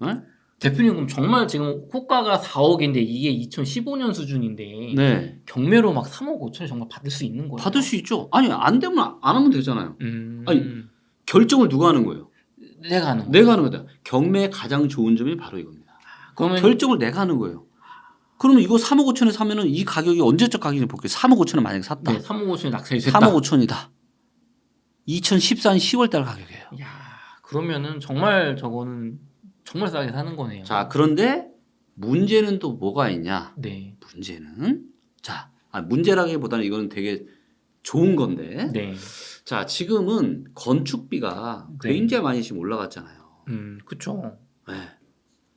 네? 대표님 그럼 정말 지금 호가가 4억인데 이게 2015년 수준인데 네. 경매로 막 3억 5천을 정말 받을 수 있는 거예요? 받을 수 있죠. 아니 안 되면 안 하면 되잖아요. 아니 결정을 누가 하는 거예요? 내가 하는 거예요. 내가 하는 거다. 경매의 가장 좋은 점이 바로 이겁니다. 그러면 결정을 내가 하는 거예요. 그러면 이거 3억 5천에 사면은 이 가격이 언제적 가격인지 볼게요. 3억 5천에 만약에 샀다. 네, 3억 5천에 낙찰이 됐다. 3억 5천이다. 2014년 10월 달 가격이에요. 야, 그러면은 정말 저거는 정말 싸게 사는 거네요. 자, 그런데 문제는 또 뭐가 있냐? 네. 문제는 문제라기보다는 이거는 되게 좋은 건데. 네. 자, 지금은 건축비가 네. 굉장히 많이 지금 올라갔잖아요. 그쵸. 네.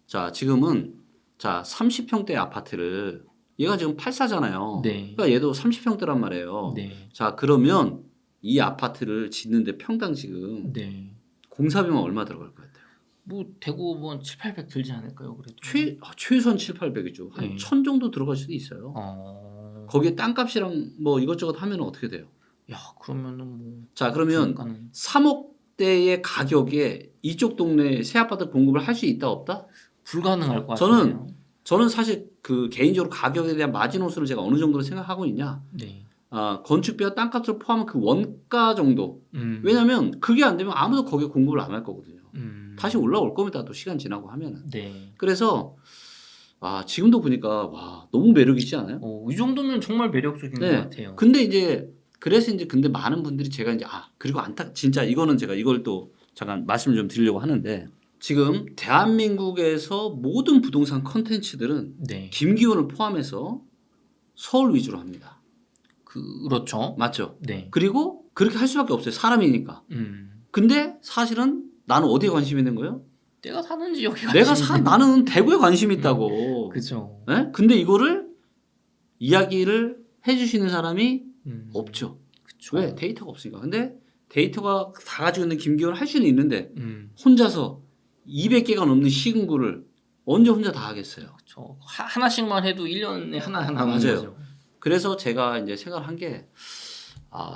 자, 지금은 30평대 아파트를 얘가 지금 84잖아요. 네. 그러니까 얘도 30평대란 말이에요. 네. 자, 그러면 이 아파트를 짓는데 평당 지금 네. 공사비만 얼마 들어갈 것 같아요? 뭐 대구 뭐 7, 800 들지 않을까요, 그래도? 최소한 7, 800이죠. 한 네. 1000 정도 들어갈 수도 있어요. 거기에 땅값이랑 뭐 이것저것 하면 어떻게 돼요? 야, 그러면은 뭐 자, 그러면 그러니까는 3억대의 가격에 이쪽 동네에 새 아파트 공급을 할 수 있다 없다? 불가능할 것 같아요. 저는 사실 그 개인적으로 가격에 대한 마지노선을 제가 어느 정도로 생각하고 있냐? 네. 건축비와 땅값을 포함한 그 원가 정도. 왜냐면 그게 안 되면 아무도 거기에 공급을 안 할 거거든요. 다시 올라올 겁니다. 또 시간 지나고 하면은. 네. 그래서 지금도 보니까 와 너무 매력 있지 않아요? 이 정도면 정말 매력적인 것 같아요. 근데 이제 그래서 이제 근데 많은 분들이 제가 이제 그리고 진짜 이거는 제가 이걸 또 잠깐 말씀을 좀 드리려고 하는데 지금 대한민국에서 모든 부동산 컨텐츠들은 네. 김기훈을 포함해서 서울 위주로 합니다. 그렇죠. 맞죠? 네. 그리고 그렇게 할 수밖에 없어요. 사람이니까. 근데 사실은 나는 어디에 관심이 있는 거예요? 내가 사는 지역에 관심이 나는 대구에 관심이 있다고. 그죠. 네? 근데 이거를 이야기를 해주시는 사람이 없죠. 그쵸. 왜? 데이터가 없으니까. 근데 데이터가 다 가지고 있는 김기훈을 할 수는 있는데 혼자서 200개가 넘는 시군구를 언제 혼자 다 하겠어요. 그쵸. 하나씩만 해도 1년에 하나 맞아요. 거죠. 그래서 제가 이제 생각을 한 게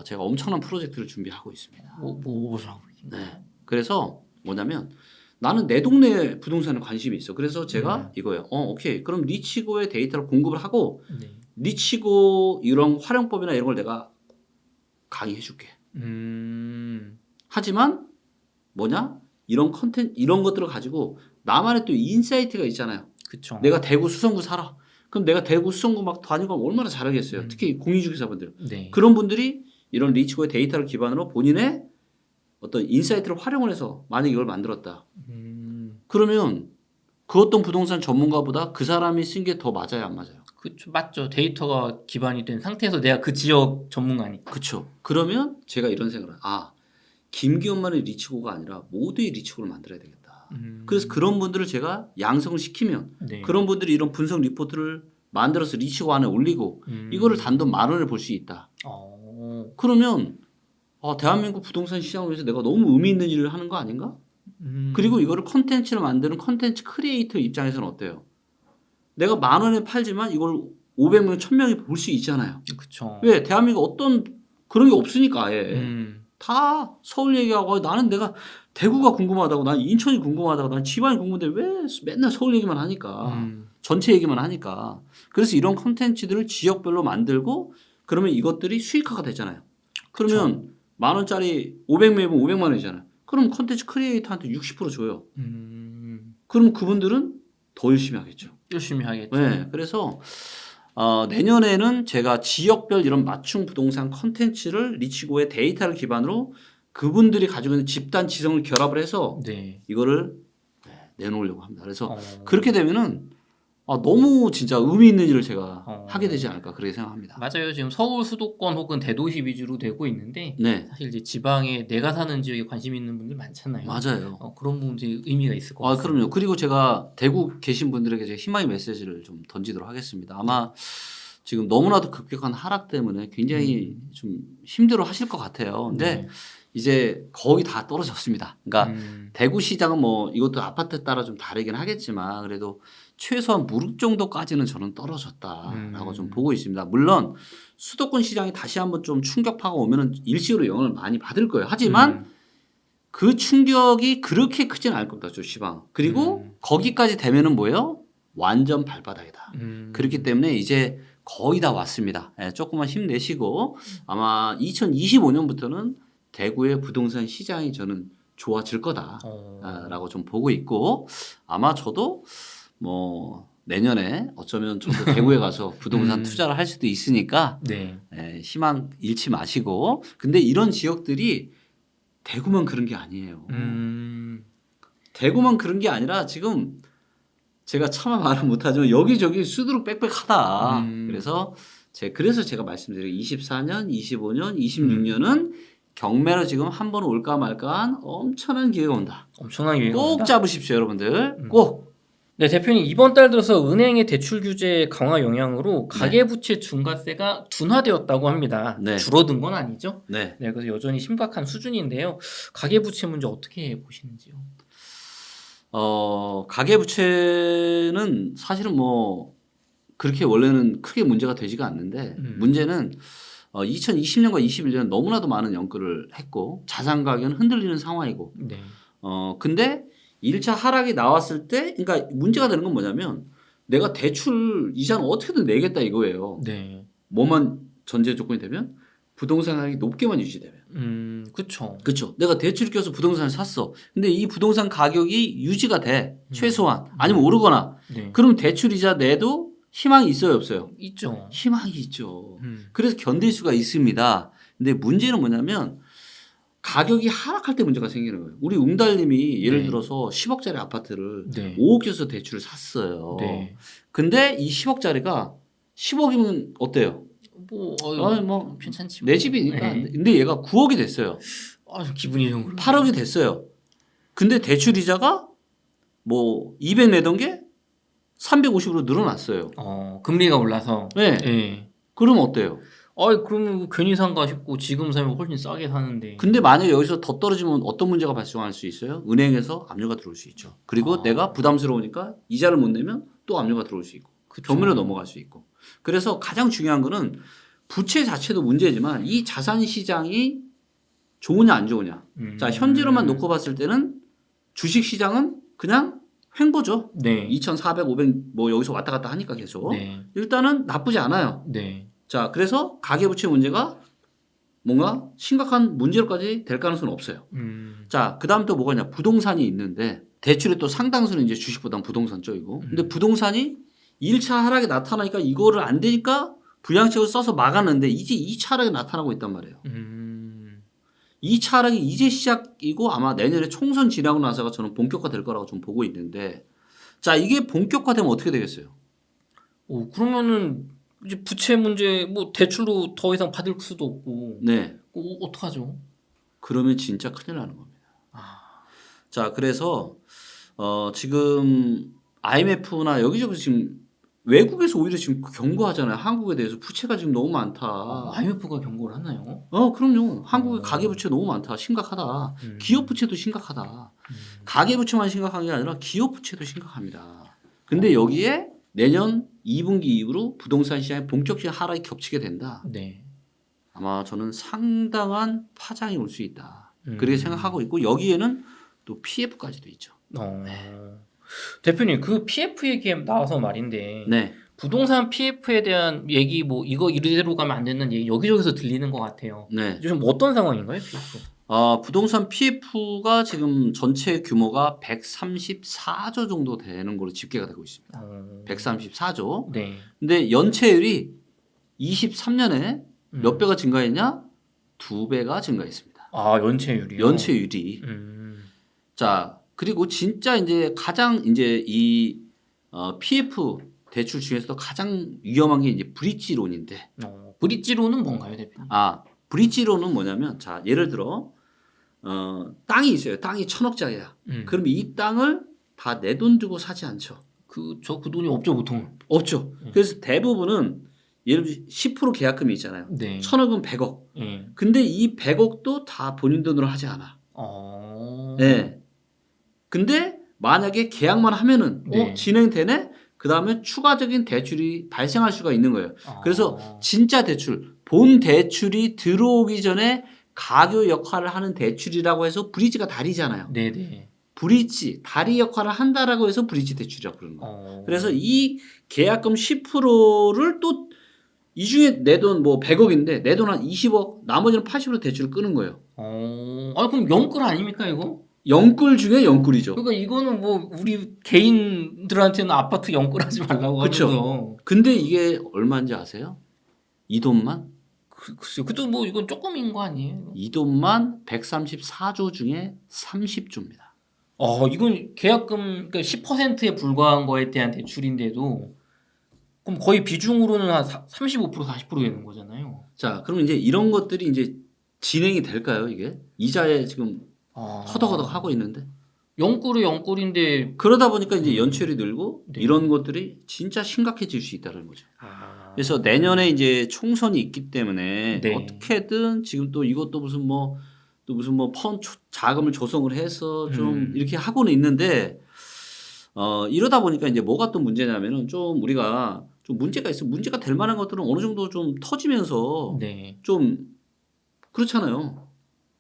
제가 엄청난 프로젝트를 준비하고 있습니다. 뭐라고 네. 그래서 뭐냐면 나는 내 동네 부동산에 관심이 있어. 그래서 제가 이거예요. 오케이. 그럼 리치고의 데이터를 공급을 하고 네. 리치고 이런 활용법이나 이런 걸 내가 강의해 줄게. 하지만 뭐냐? 이런 컨텐츠 이런 것들을 가지고 나만의 또 인사이트가 있잖아요. 그쵸. 내가 대구 수성구 살아. 그럼 내가 대구 수성구 막 다니고 하면 얼마나 잘하겠어요. 특히 공인중개사분들. 네. 그런 분들이 이런 리치고의 데이터를 기반으로 본인의 어떤 인사이트를 활용을 해서 만약에 이걸 만들었다. 그러면 그 어떤 부동산 전문가보다 그 사람이 쓴 게 더 맞아요, 안 맞아요? 그쵸. 맞죠. 데이터가 기반이 된 상태에서 내가 그 지역 전문가니까. 그렇죠. 그러면 제가 이런 생각을 김기훈만의 리치고가 아니라 모두의 리치고를 만들어야 되겠다. 그래서 그런 분들을 제가 양성을 시키면 네. 그런 분들이 이런 분석 리포트를 만들어서 리치고 안에 올리고 이거를 단돈 10,000원에 볼 수 있다. 그러면 대한민국 부동산 시장을 위해서 내가 너무 의미 있는 일을 하는 거 아닌가? 그리고 이거를 컨텐츠를 만드는 컨텐츠 크리에이터 입장에서는 어때요? 내가 10,000원에 팔지만 이걸 500명, 1,000명이 볼 수 있잖아요. 그쵸. 왜? 대한민국 어떤 그런 게 없으니까 아예. 음. 다 서울 얘기하고 나는 내가 대구가 궁금하다고 난 인천이 궁금하다고 난 지방이 궁금한데 왜 맨날 서울 얘기만 하니까 전체 얘기만 하니까 그래서 이런 컨텐츠들을 지역별로 만들고 그러면 이것들이 수익화가 되잖아요. 그러면 10,000원짜리 500명이면 500만 원이잖아요. 그럼 컨텐츠 크리에이터한테 60% 줘요. 그럼 그분들은 더 열심히 하겠죠. 열심히 하겠죠. 네, 그래서 내년에는 제가 지역별 이런 맞춤 부동산 컨텐츠를 리치고의 데이터를 기반으로 그분들이 가지고 있는 집단 지성을 결합을 해서 네. 이거를 내놓으려고 합니다. 그래서 어. 그렇게 되면은 너무 진짜 의미 있는 일을 제가 하게 되지 않을까 그렇게 생각합니다. 맞아요. 지금 서울 수도권 혹은 대도시 위주로 되고 있는데 네, 사실 이제 지방에 내가 사는 지역에 관심 있는 분들 많잖아요. 맞아요. 그런 부분이 의미가 있을 것 같아요. 그럼요. 그리고 제가 대구 계신 분들에게 제가 희망의 메시지를 좀 던지도록 하겠습니다. 아마 지금 너무나도 급격한 하락 때문에 굉장히 좀 힘들어 하실 것 같아요. 근데 네. 이제 거의 다 떨어졌습니다. 그러니까 대구 시장은 뭐 이것도 아파트에 따라 좀 다르긴 하겠지만 그래도 최소한 무릎 정도까지는 저는 떨어졌다라고 좀 보고 있습니다. 물론 수도권 시장이 다시 한번 좀 충격파가 오면은 일시로 영향을 많이 받을 거예요. 하지만 그 충격이 그렇게 크진 않을 겁니다. 저 시방. 그리고 거기까지 되면은 뭐예요? 완전 발바닥이다. 그렇기 때문에 이제 거의 다 왔습니다. 조금만 힘내시고 아마 2025년부터는 대구의 부동산 시장이 저는 좋아질 거다라고 좀 보고 있고 아마 저도 뭐 내년에 어쩌면 저도 대구에 가서 부동산 투자를 할 수도 있으니까 네. 희망 잃지 마시고 근데 이런 지역들이 대구만 그런 게 아니에요. 대구만 그런 게 아니라 지금 제가 차마 말을 못하지만 여기저기 수두룩 빽빽하다. 그래서 제가 말씀드린 24년, 25년, 26년은 경매로 지금 한 번 올까 말까한 엄청난 기회가 온다. 엄청난 기회가 꼭 온다. 잡으십시오, 여러분들. 꼭. 네, 대표님 이번 달 들어서 은행의 대출 규제 강화 영향으로 가계부채 중과세가 둔화되었다고 합니다. 네. 줄어든 건 아니죠? 네. 네, 그래서 여전히 심각한 수준인데요. 가계부채 문제 어떻게 보시는지요? 가계부채는 사실은 뭐 그렇게 원래는 크게 문제가 되지가 않는데 문제는 2020년과 21년은 너무나도 많은 연끌을 했고 자산 가격은 흔들리는 상황이고 네. 근데 1차 하락이 나왔을 때 그러니까 문제가 되는 건 뭐냐면 내가 대출 이자는 어떻게든 내겠다 이거예요. 네. 뭐만 전제 조건이 되면 부동산 가격이 높게만 유지되면. 그렇죠. 그렇죠. 내가 대출을 껴서 부동산을 샀어. 근데 이 부동산 가격이 유지가 돼. 최소한. 아니면 오르거나. 네. 그럼 대출 이자 내도 희망이 있어요, 없어요? 있죠. 희망이 있죠. 그래서 견딜 수가 있습니다. 근데 문제는 뭐냐면 가격이 하락할 때 문제가 생기는 거예요. 우리 웅달님이 예를 들어서 10억짜리 아파트를 5억 줘서 대출을 샀어요. 네. 근데 이 10억짜리가 10억이면 어때요? 뭐 괜찮지. 내 집이니까. 네. 근데 얘가 9억이 됐어요. 기분이 좀 그러네. 8억이 됐어요. 근데 대출 이자가 뭐 200 내던 게 350으로 늘어났어요. 금리가 올라서. 네. 네. 그럼 어때요? 그러면 괜히 산가 싶고 지금 사면 훨씬 싸게 사는데. 근데 만약에 여기서 더 떨어지면 어떤 문제가 발생할 수 있어요? 은행에서 압류가 들어올 수 있죠. 그리고 내가 부담스러우니까 이자를 못 내면 또 압류가 들어올 수 있고 경매로 넘어갈 수 있고. 그래서 가장 중요한 거는 부채 자체도 문제지만 이 자산 시장이 좋으냐 안 좋으냐. 자, 현재로만 놓고 봤을 때는 주식 시장은 그냥 횡보죠. 네. 2,400, 500 뭐 여기서 왔다 갔다 하니까 계속. 네. 일단은 나쁘지 않아요. 네. 자, 그래서 가계부채 문제가 뭔가 심각한 문제로까지 될 가능성은 없어요. 자, 그 다음 또 뭐가 있냐. 부동산이 있는데 대출의 또 상당수는 이제 주식보다는 부동산 쪽이고. 근데 부동산이 1차 하락이 나타나니까 이거를 안 되니까 부양책을 써서 막았는데 이제 2차 하락이 나타나고 있단 말이에요. 2차 하락이 이제 시작이고 아마 내년에 총선 지나고 나서가 저는 본격화될 거라고 좀 보고 있는데 자, 이게 본격화되면 어떻게 되겠어요? 그러면은 이제 부채 문제 뭐 대출도 더 이상 받을 수도 없고. 네. 어떡하죠? 그러면 진짜 큰일 나는 겁니다. 자, 그래서 지금 IMF나 여기저기 지금 외국에서 오히려 지금 경고하잖아요. 한국에 대해서 부채가 지금 너무 많다. IMF가 경고를 하나요? 그럼요. 한국의 가계부채 너무 많다. 심각하다. 기업 부채도 심각하다. 가계부채만 심각한 게 아니라 기업 부채도 심각합니다. 근데 여기에 내년 2분기 이후로 부동산 시장의 본격적인 하락이 겹치게 된다. 네. 아마 저는 상당한 파장이 올 수 있다. 그렇게 생각하고 있고 여기에는 또 PF까지도 있죠. 대표님 그 PF 얘기 나와서 말인데 네. 부동산 PF에 대한 얘기 뭐 이거 이대로 가면 안 되는 얘기 여기저기서 들리는 것 같아요. 네. 요즘 어떤 상황인가요, PF? 부동산 PF가 지금 전체 규모가 134조 정도 되는 걸로 집계가 되고 있습니다. 134조. 네. 근데 연체율이 23년에 몇 배가 증가했냐? 2배가 증가했습니다. 연체율이요? 연체율이. 자, 그리고 진짜 이제 가장 이제 이 PF 대출 중에서도 가장 위험한 게 이제 브릿지론인데. 브릿지론은 뭔가요, 대표님? 브릿지론은 뭐냐면 자, 예를 들어 땅이 있어요. 땅이 1,000억짜리야. 그럼 이 땅을 다 내 돈 주고 사지 않죠. 그 돈이 없죠, 보통. 없죠. 그래서 대부분은 예를 들어 10% 계약금이 있잖아요. 네. 1,000억은 100억. 근데 이 100억도 다 본인 돈으로 하지 않아. 네. 근데 만약에 계약만 하면은 네. 진행되네? 그 다음에 추가적인 대출이 발생할 수가 있는 거예요. 그래서 진짜 대출, 본 대출이 들어오기 전에 가교 역할을 하는 대출이라고 해서 브리지가 다리잖아요. 네네. 브리지, 다리 역할을 한다라고 해서 브리지 대출이라고 그러는 거예요. 그래서 이 계약금 10%를 또 이 중에 내 돈 뭐 100억인데 내 돈 한 20억, 나머지는 80% 대출을 끄는 거예요. 그럼 영끌 아닙니까 이거? 영끌 중에 영끌이죠. 그러니까 이거는 뭐 우리 개인들한테는 아파트 영끌하지 말라고 그쵸. 하면서. 근데 이게 얼마인지 아세요? 이 돈만? 글쎄요. 그래도 뭐 이건 조금인 거 아니에요? 이 돈만 134조 중에 30조입니다. 이건 계약금 그러니까 10%에 불과한 거에 대한 대출인데도 그럼 거의 비중으로는 한 35% 40% 되는 거잖아요. 자, 그럼 이제 이런 것들이 이제 진행이 될까요, 이게? 이자에 지금 허덕허덕 하고 있는데. 영끌이 영끌인데 그러다 보니까 이제 연체율이 늘고 네. 이런 것들이 진짜 심각해질 수 있다는 거죠. 그래서 내년에 이제 총선이 있기 때문에 네. 어떻게든 지금 또 이것도 무슨 뭐 자금을 조성을 해서 좀 이렇게 하고는 있는데 이러다 보니까 이제 뭐가 또 문제냐면은 좀 우리가 좀 문제가 있어 문제가 될 만한 것들은 어느 정도 좀 터지면서 네. 좀 그렇잖아요.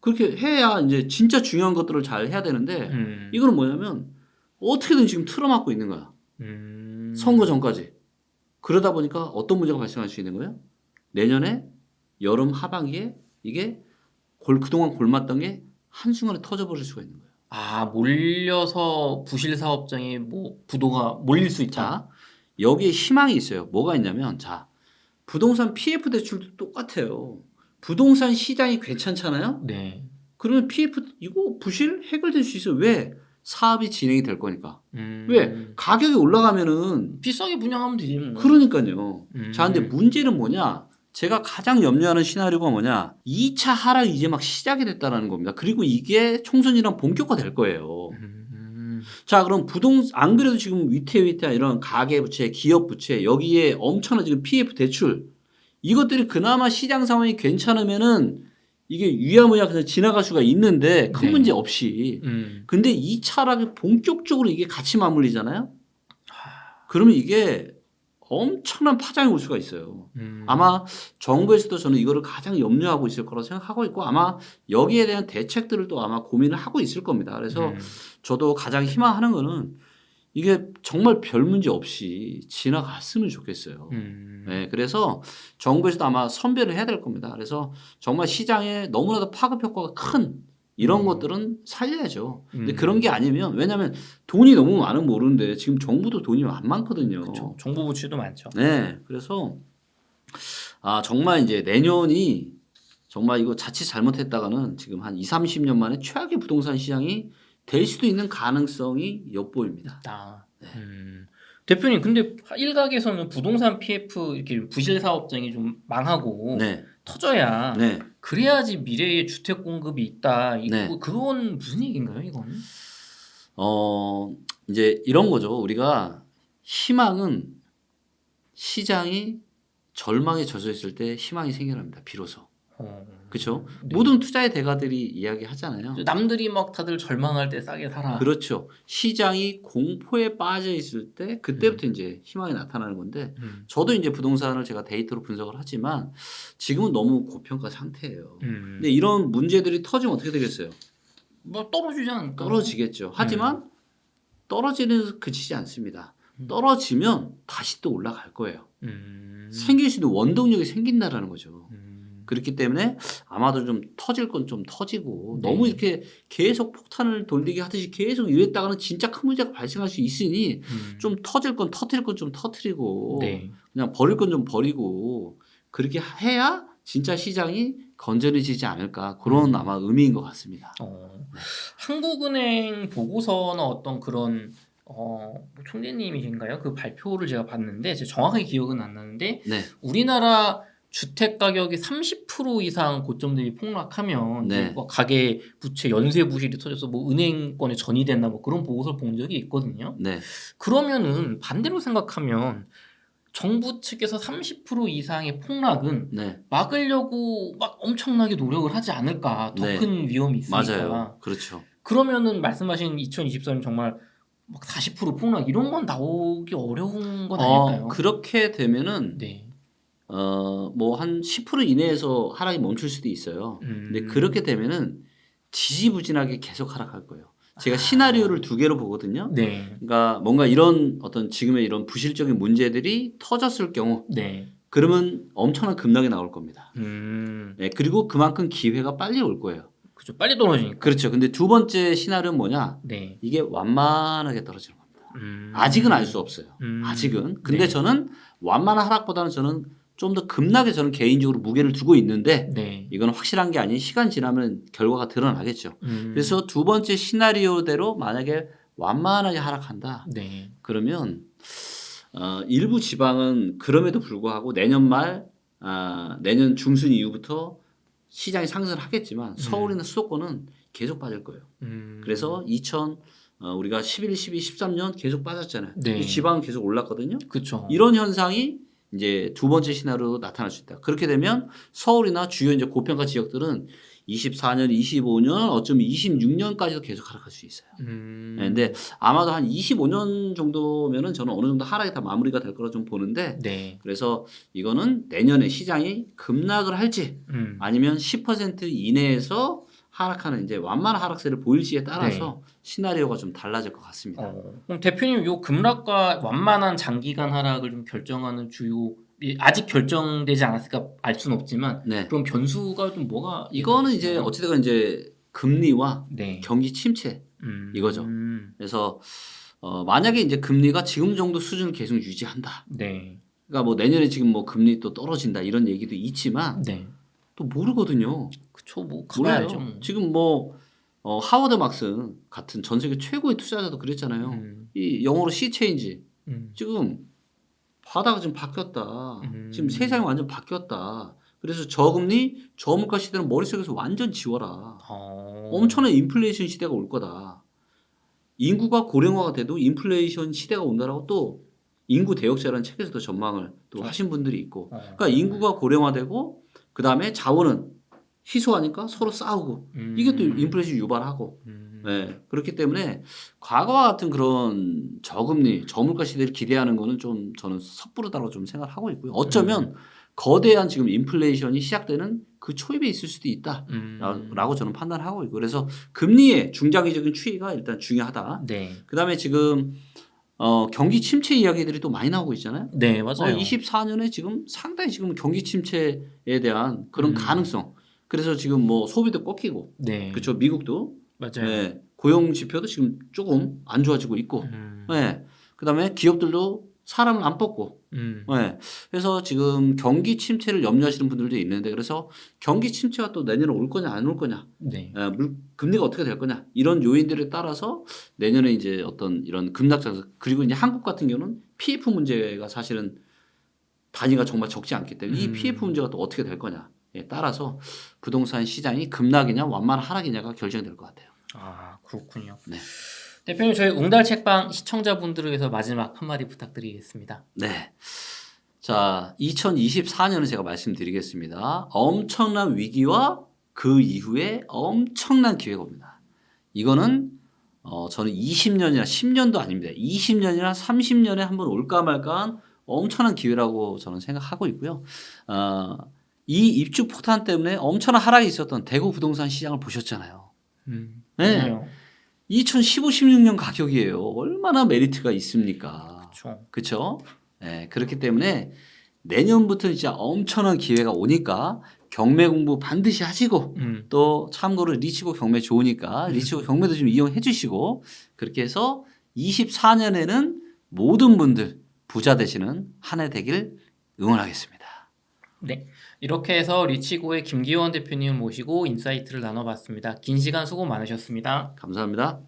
그렇게 해야 이제 진짜 중요한 것들을 잘 해야 되는데 이거는 뭐냐면 어떻게든 지금 틀어막고 있는 거야. 선거 전까지. 그러다 보니까 어떤 문제가 발생할 수 있는 거예요? 내년에 여름 하반기에 이게 그동안 골맞던 게 한순간에 터져버릴 수가 있는 거예요. 몰려서 부실 사업장에 뭐 부도가 몰릴 수 있다. 자, 여기에 희망이 있어요. 뭐가 있냐면 자, 부동산 PF 대출도 똑같아요. 부동산 시장이 괜찮잖아요. 네. 그러면 PF 이거 부실 해결될 수 있어요. 왜? 사업이 진행이 될 거니까. 왜? 가격이 올라가면은 비싸게 분양하면 되지 뭐. 그러니까요. 자, 근데 문제는 뭐냐? 제가 가장 염려하는 시나리오가 뭐냐? 2차 하락이 이제 막 시작이 됐다라는 겁니다. 그리고 이게 총선이랑 본격화될 거예요. 자, 그럼 안 그래도 지금 위태위태한 이런 가계부채, 기업부채 여기에 엄청난 지금 PF 대출 이것들이 그나마 시장 상황이 괜찮으면은 이게 유야무야 그냥 지나갈 수가 있는데 큰 네. 문제 없이. 근데 2차 하락이 본격적으로 이게 같이 맞물리잖아요. 그러면 이게 엄청난 파장이 올 수가 있어요. 아마 정부에서도 저는 이거를 가장 염려하고 있을 거라고 생각하고 있고 아마 여기에 대한 대책들을 또 아마 고민을 하고 있을 겁니다. 그래서 저도 가장 희망하는 거는 이게 정말 별 문제 없이 지나갔으면 좋겠어요. 네, 그래서 정부에서도 아마 선별을 해야 될 겁니다. 그래서 정말 시장에 너무나도 파급 효과가 큰 이런 것들은 살려야죠. 근데 그런 게 아니면 왜냐하면 돈이 너무 많으면 모르는데 지금 정부도 돈이 안 많거든요. 그렇죠. 정부 부채도 많죠. 네, 그래서 정말 이제 내년이 정말 이거 자칫 잘못했다가는 지금 한 20, 30년 만에 최악의 부동산 시장이 될 수도 있는 가능성이 엿보입니다. 대표님, 근데 일각에서는 부동산 PF 이렇게 부실 사업장이 좀 망하고 네, 터져야 네. 그래야지 미래에 주택 공급이 있다. 네. 그건 무슨 얘기인가요, 이건? 이제 이런 거죠. 우리가 희망은 시장이 절망에 젖어 있을 때 희망이 생겨납니다. 비로소. 그렇죠? 네. 모든 투자의 대가들이 이야기하잖아요. 남들이 막 다들 절망할 때 싸게 사라. 그렇죠. 시장이 공포에 빠져 있을 때 그때부터 이제 희망이 나타나는 건데 저도 이제 부동산을 제가 데이터로 분석을 하지만 지금은 너무 고평가 상태예요. 근데 이런 문제들이 터지면 어떻게 되겠어요? 뭐 떨어지지 않을까? 떨어지겠죠. 하지만 떨어지는 그치지 않습니다. 떨어지면 다시 또 올라갈 거예요. 생길 수 있는 원동력이 생긴다라는 거죠. 그렇기 때문에 아마도 좀 터질 건 좀 터지고 네. 너무 이렇게 계속 폭탄을 돌리게 하듯이 계속 이랬다가는 진짜 큰 문제가 발생할 수 있으니 좀 터질 건 터뜨릴 건 좀 터뜨리고 네. 그냥 버릴 건 좀 버리고 그렇게 해야 진짜 시장이 건전해지지 않을까 그런 아마 의미인 것 같습니다. 한국은행 보고서나 어떤 그런 뭐 총재님이신가요? 그 발표를 제가 봤는데 제가 정확하게 기억은 안 나는데 네. 우리나라 주택 가격이 30% 이상 고점 대비 폭락하면 네. 이제 뭐 가계 부채 연쇄 부실이 터져서 뭐 은행권에 전이됐나 뭐 그런 보고서를 본 적이 있거든요. 네. 그러면은 반대로 생각하면 정부 측에서 30% 이상의 폭락은 네. 막으려고 막 엄청나게 노력을 하지 않을까. 더 네. 큰 위험이 있으니까. 맞아요. 그렇죠. 그러면은 말씀하신 2024년 정말 막 40% 폭락 이런 건 나오기 어려운 건 아닐까요? 그렇게 되면은 네. 뭐 한 10% 이내에서 하락이 멈출 수도 있어요. 근데 그렇게 되면은 지지부진하게 계속 하락할 거예요. 제가 시나리오를 두 개로 보거든요. 네. 그러니까 뭔가 이런 어떤 지금의 이런 부실적인 문제들이 터졌을 경우 네. 그러면 엄청난 급락이 나올 겁니다. 네, 그리고 그만큼 기회가 빨리 올 거예요. 그렇죠. 빨리 떨어지니까. 그렇죠. 근데 두 번째 시나리오는 뭐냐? 네. 이게 완만하게 떨어지는 겁니다. 아직은 알 수 없어요. 아직은. 근데 네. 저는 완만한 하락보다는 저는 좀 더 급락에 저는 개인적으로 무게를 두고 있는데 네. 이건 확실한 게 아닌 시간 지나면 결과가 드러나겠죠. 그래서 두 번째 시나리오대로 만약에 완만하게 하락한다. 네. 그러면 일부 지방은 그럼에도 불구하고 내년 말, 내년 중순 이후부터 시장이 상승을 하겠지만 서울이나 수도권은 계속 빠질 거예요. 그래서 우리가 11, 12, 13년 계속 빠졌잖아요. 네. 지방은 계속 올랐거든요. 그렇죠. 이런 현상이 이제 두 번째 시나리오로 나타날 수 있다. 그렇게 되면 서울이나 주요 이제 고평가 지역들은 24년, 25년, 어쩌면 26년까지도 계속 하락할 수 있어요. 네, 근데 아마도 한 25년 정도면은 저는 어느 정도 하락이 다 마무리가 될 거라 좀 보는데, 네. 그래서 이거는 내년에 시장이 급락을 할지 아니면 10% 이내에서 하락하는 이제 완만한 하락세를 보일지에 따라서 시나리오가 좀 달라질 것 같습니다. 그럼 대표님 요 급락과 완만한 장기간 하락을 좀 결정하는 주요 아직 결정되지 않았으니까 알 수는 없지만 네. 그럼 변수가 좀 뭐가 이거는 이제 있나요? 어찌되건 이제 금리와 네. 경기 침체 이거죠. 음. 그래서 만약에 이제 금리가 지금 정도 수준을 계속 유지한다. 네. 그러니까 뭐 내년에 지금 뭐 금리 또 떨어진다 이런 얘기도 있지만 네. 또 모르거든요. 그쵸. 뭐 몰라요. 가봐야죠. 뭐. 지금 뭐 하워드 막스 같은 전 세계 최고의 투자자도 그랬잖아요. 이 영어로 시 체인지. 지금 바다가 지금 바뀌었다. 지금 세상이 완전 바뀌었다. 그래서 저금리, 저물가 시대는 머릿속에서 완전 지워라. 엄청난 인플레이션 시대가 올 거다. 인구가 고령화가 돼도 인플레이션 시대가 온다라고 또 인구 대역자라는 책에서도 전망을 또 하신 분들이 있고. 그러니까 인구가 고령화되고 그 다음에 자원은 희소하니까 서로 싸우고 이게 또 인플레이션 유발하고 네. 그렇기 때문에 과거와 같은 그런 저금리, 저물가 시대를 기대하는 거는 좀 저는 섣부르다고 좀 생각을 하고 있고요. 어쩌면 거대한 지금 인플레이션이 시작되는 그 초입에 있을 수도 있다라고 저는 판단하고 있고 그래서 금리의 중장기적인 추이가 일단 중요하다. 네. 그다음에 지금 경기 침체 이야기들이 또 많이 나오고 있잖아요. 네, 맞아요. 24년에 지금 상당히 지금 경기 침체에 대한 그런 가능성. 그래서 지금 뭐 소비도 꺾이고, 네. 그렇죠. 미국도 맞아요. 네, 고용 지표도 지금 조금 안 좋아지고 있고, 네. 그다음에 기업들도 사람을 안 뽑고, 네. 그래서 지금 경기 침체를 염려하시는 분들도 있는데, 그래서 경기 침체가 또 내년에 올 거냐 안 올 거냐, 네. 금리가 어떻게 될 거냐 이런 요인들에 따라서 내년에 이제 어떤 이런 급락 장세 그리고 이제 한국 같은 경우는 PF 문제가 사실은 단위가 정말 적지 않기 때문에 이 PF 문제가 또 어떻게 될 거냐에 따라서 부동산 시장이 급락이냐 완만한 하락이냐가 결정될 것 같아요. 아, 그렇군요. 네. 대표님 저희 웅달 책방 시청자분들을 위해서 마지막 한마디 부탁드리겠습니다. 네. 자, 2024년은 제가 말씀드리겠습니다. 엄청난 위기와 그 이후에 엄청난 기회가 옵니다. 이거는 저는 20년이나 10년도 아닙니다. 20년이나 30년에 한번 올까 말까한 엄청난 기회라고 저는 생각하고 있고요. 이 입주 폭탄 때문에 엄청난 하락이 있었던 대구 부동산 시장을 보셨잖아요. 네. 맞아요. 2015, 16년 가격이에요. 얼마나 메리트가 있습니까? 그렇죠. 그렇죠? 네, 그렇기 때문에 내년부터는 진짜 엄청난 기회가 오니까 경매 공부 반드시 하시고 또 참고로 리치고 경매 좋으니까 리치고 경매도 좀 이용해 주시고 그렇게 해서 24년에는 모든 분들 부자 되시는 한 해 되길 응원하겠습니다. 네, 이렇게 해서 리치고의 김기원 대표님 모시고 인사이트를 나눠봤습니다. 긴 시간 수고 많으셨습니다. 감사합니다.